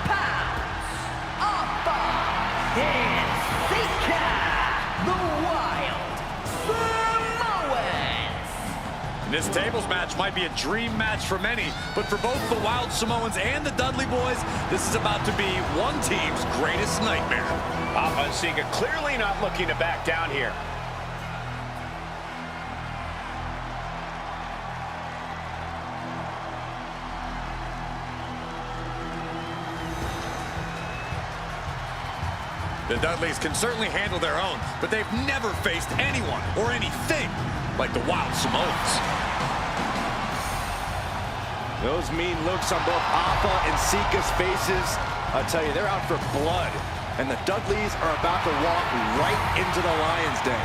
pounds. Alpha and Sika, the Wild Samoans. This tables match might be a dream match for many, but for both the Wild Samoans and the Dudley Boys, this is about to be one team's greatest nightmare. Alpha and Sika clearly not looking to back down here. The Dudleys can certainly handle their own, but they've never faced anyone or anything like the Wild Samoans. Those mean looks on both Alpha and Sika's faces. I'll tell you, they're out for blood. And the Dudleys are about to walk right into the Lion's Den.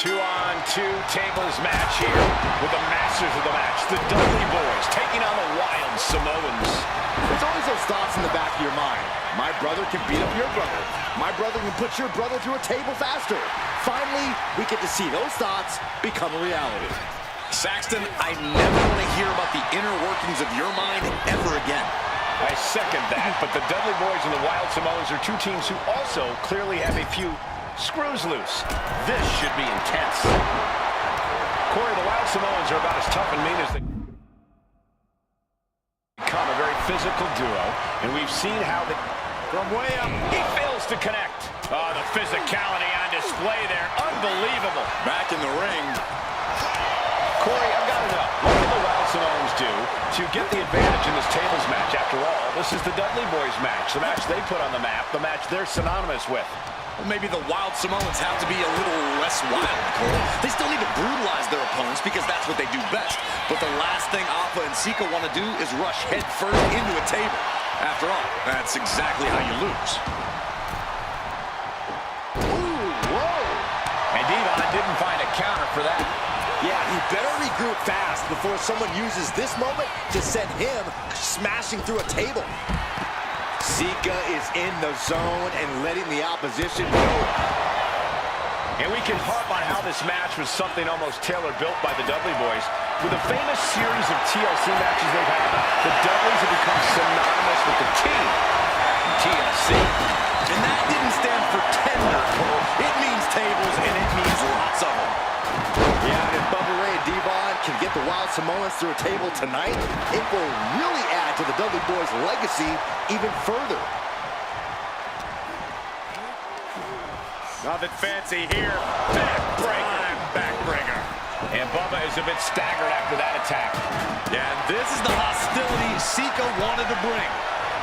Two-on-two tables match here with the masters of the match, the Dudley Boys, taking on the Wild Samoans. There's always those thoughts in the back of your mind. My brother can beat up your brother. My brother can put your brother through a table faster. Finally, we get to see those thoughts become a reality. Saxton, I never want to hear about the inner workings of your mind ever again. I second that, but the Dudley Boys and the Wild Samoans are two teams who also clearly have a few screws loose. This should be intense. Corey, the Wild Samoans are about as tough and mean as they become, a very physical duo, and we've seen how they... From way up, he fails to connect. Oh, the physicality on display there. Unbelievable. Back in the ring. Corey, I've got to know, what can the Wild Samoans do to get the advantage in this tables match? After all, this is the Dudley Boys match, the match they put on the map, the match they're synonymous with. Well, maybe the Wild Samoans have to be a little less wild, Cole. They still need to brutalize their opponents because that's what they do best. But the last thing Alpha and Sika want to do is rush head first into a table. After all, that's exactly how you lose. Ooh, whoa! And Devon didn't find a counter for that. Yeah, he better regroup fast before someone uses this moment to send him smashing through a table. Sika is in the zone and letting the opposition go. And we can harp on how this match was something almost tailor-built by the Dudley Boys. With a famous series of TLC matches they've had, the Dudleys have become synonymous with the team, TLC. And that didn't stand for 10 Cole. It means tables, and it means lots of them. Yeah, and if Bubba Ray and Devon can get the Wild Samoans through a table tonight, it will really add to the Dudley Boys' legacy even further. Nothing fancy here. Backbreaker. And Bubba is a bit staggered after that attack. Yeah, and this is the hostility Sika wanted to bring.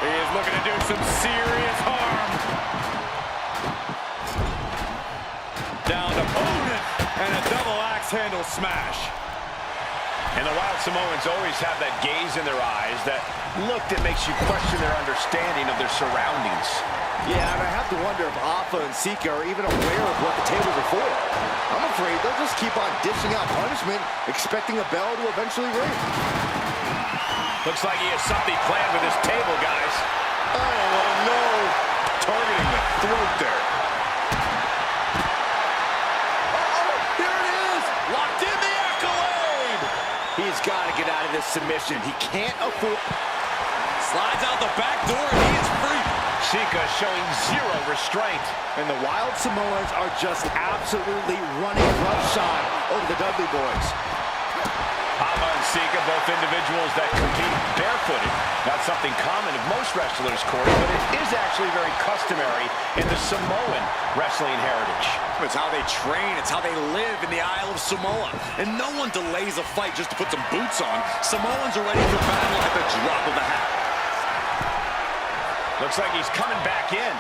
He is looking to do some serious harm. Down to opponent, and a double axe handle smash. And the Wild Samoans always have that gaze in their eyes, that look that makes you question their understanding of their surroundings. Yeah, and I have to wonder if Alpha and Sika are even aware of what the tables are for. I'm afraid they'll just keep on dishing out punishment, expecting a bell to eventually ring. Looks like he has something planned with his table, guys. Oh, no. Targeting the throat there. Here it is. Locked in the accolade. He's got to get out of this submission. He can't afford... Slides out the back door, and he is free. Sika showing zero restraint. And the Wild Samoans are just absolutely running roughshod over the Dudley Boys. Alpha and Sika, both individuals that compete barefooted. Not something common of most wrestlers, Corey, but it is actually very customary in the Samoan wrestling heritage. It's how they train. It's how they live in the Isle of Samoa. And no one delays a fight just to put some boots on. Samoans are ready for battle at the drop of a hat. Looks like he's coming back in.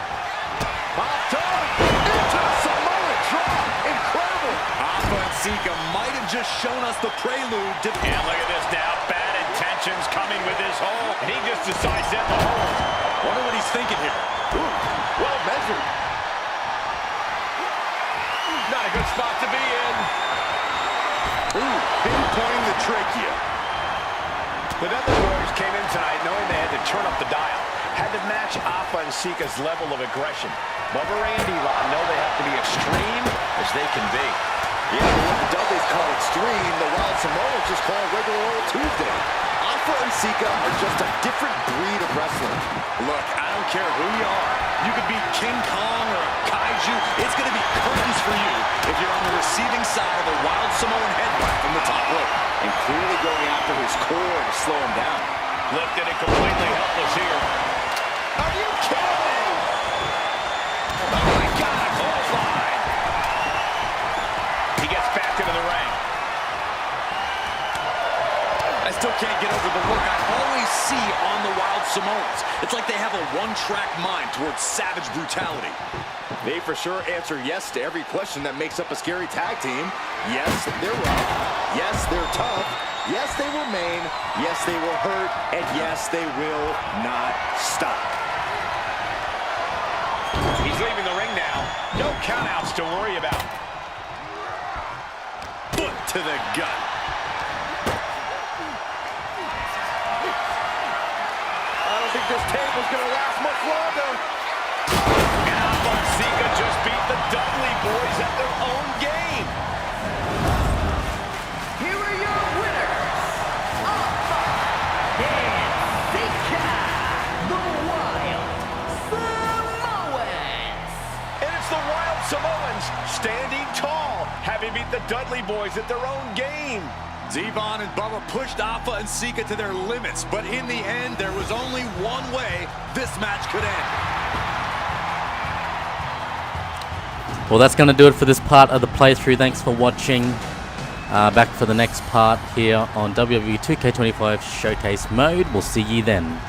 Popped up into the Samoan drop. Incredible. Alpha and Sika might have just shown us the prelude to... And look at this now. Bad intentions coming with his hole. And he just decides to end the hole. Wonder what he's thinking here. Ooh, well measured. Not a good spot to be in. Ooh, pinpointing the trachea. The Dudley Boys came in tonight knowing they had to turn up the dial. Had to match Alpha and Sika's level of aggression. Bubba Ray and Devon know they have to be extreme as they can be. Yeah, but what the Dudleys call extreme, the Wild Samoans just call regular old Tuesday. Alpha and Sika are just a different breed of wrestler. Look, I don't care who you are. You could be King Kong or a kaiju. It's going to be curtains for you if you're on the receiving side of a Wild Samoan headbutt from the top rope. And clearly going after his core to slow him down. Lifted and completely helpless here. Are you kidding me? Oh my God, clothesline. He gets back into the ring. I still can't get over the look I always see on the Wild Samoans. It's like they have a one-track mind towards savage brutality. They for sure answer yes to every question that makes up a scary tag team. Yes, they're rough. Yes, they're tough. Yes, they will maim. Yes, they will hurt. And yes, they will not stop. He's leaving the ring now. No countouts to worry about. Foot to the gut. I don't think this table's going to last much longer. Alpha and Sika just beat the Dudley Boys at their own game. Here are your winners, Alpha and Sika, the Wild Samoans. And it's the Wild Samoans boys at their own game. Devon and Bubba pushed Alpha and Sika to their limits, but in the end, there was only one way this match could end. Well, that's going to do it for this part of the playthrough. Thanks for watching. Back for the next part here on WWE 2K25 Showcase Mode. We'll see you then.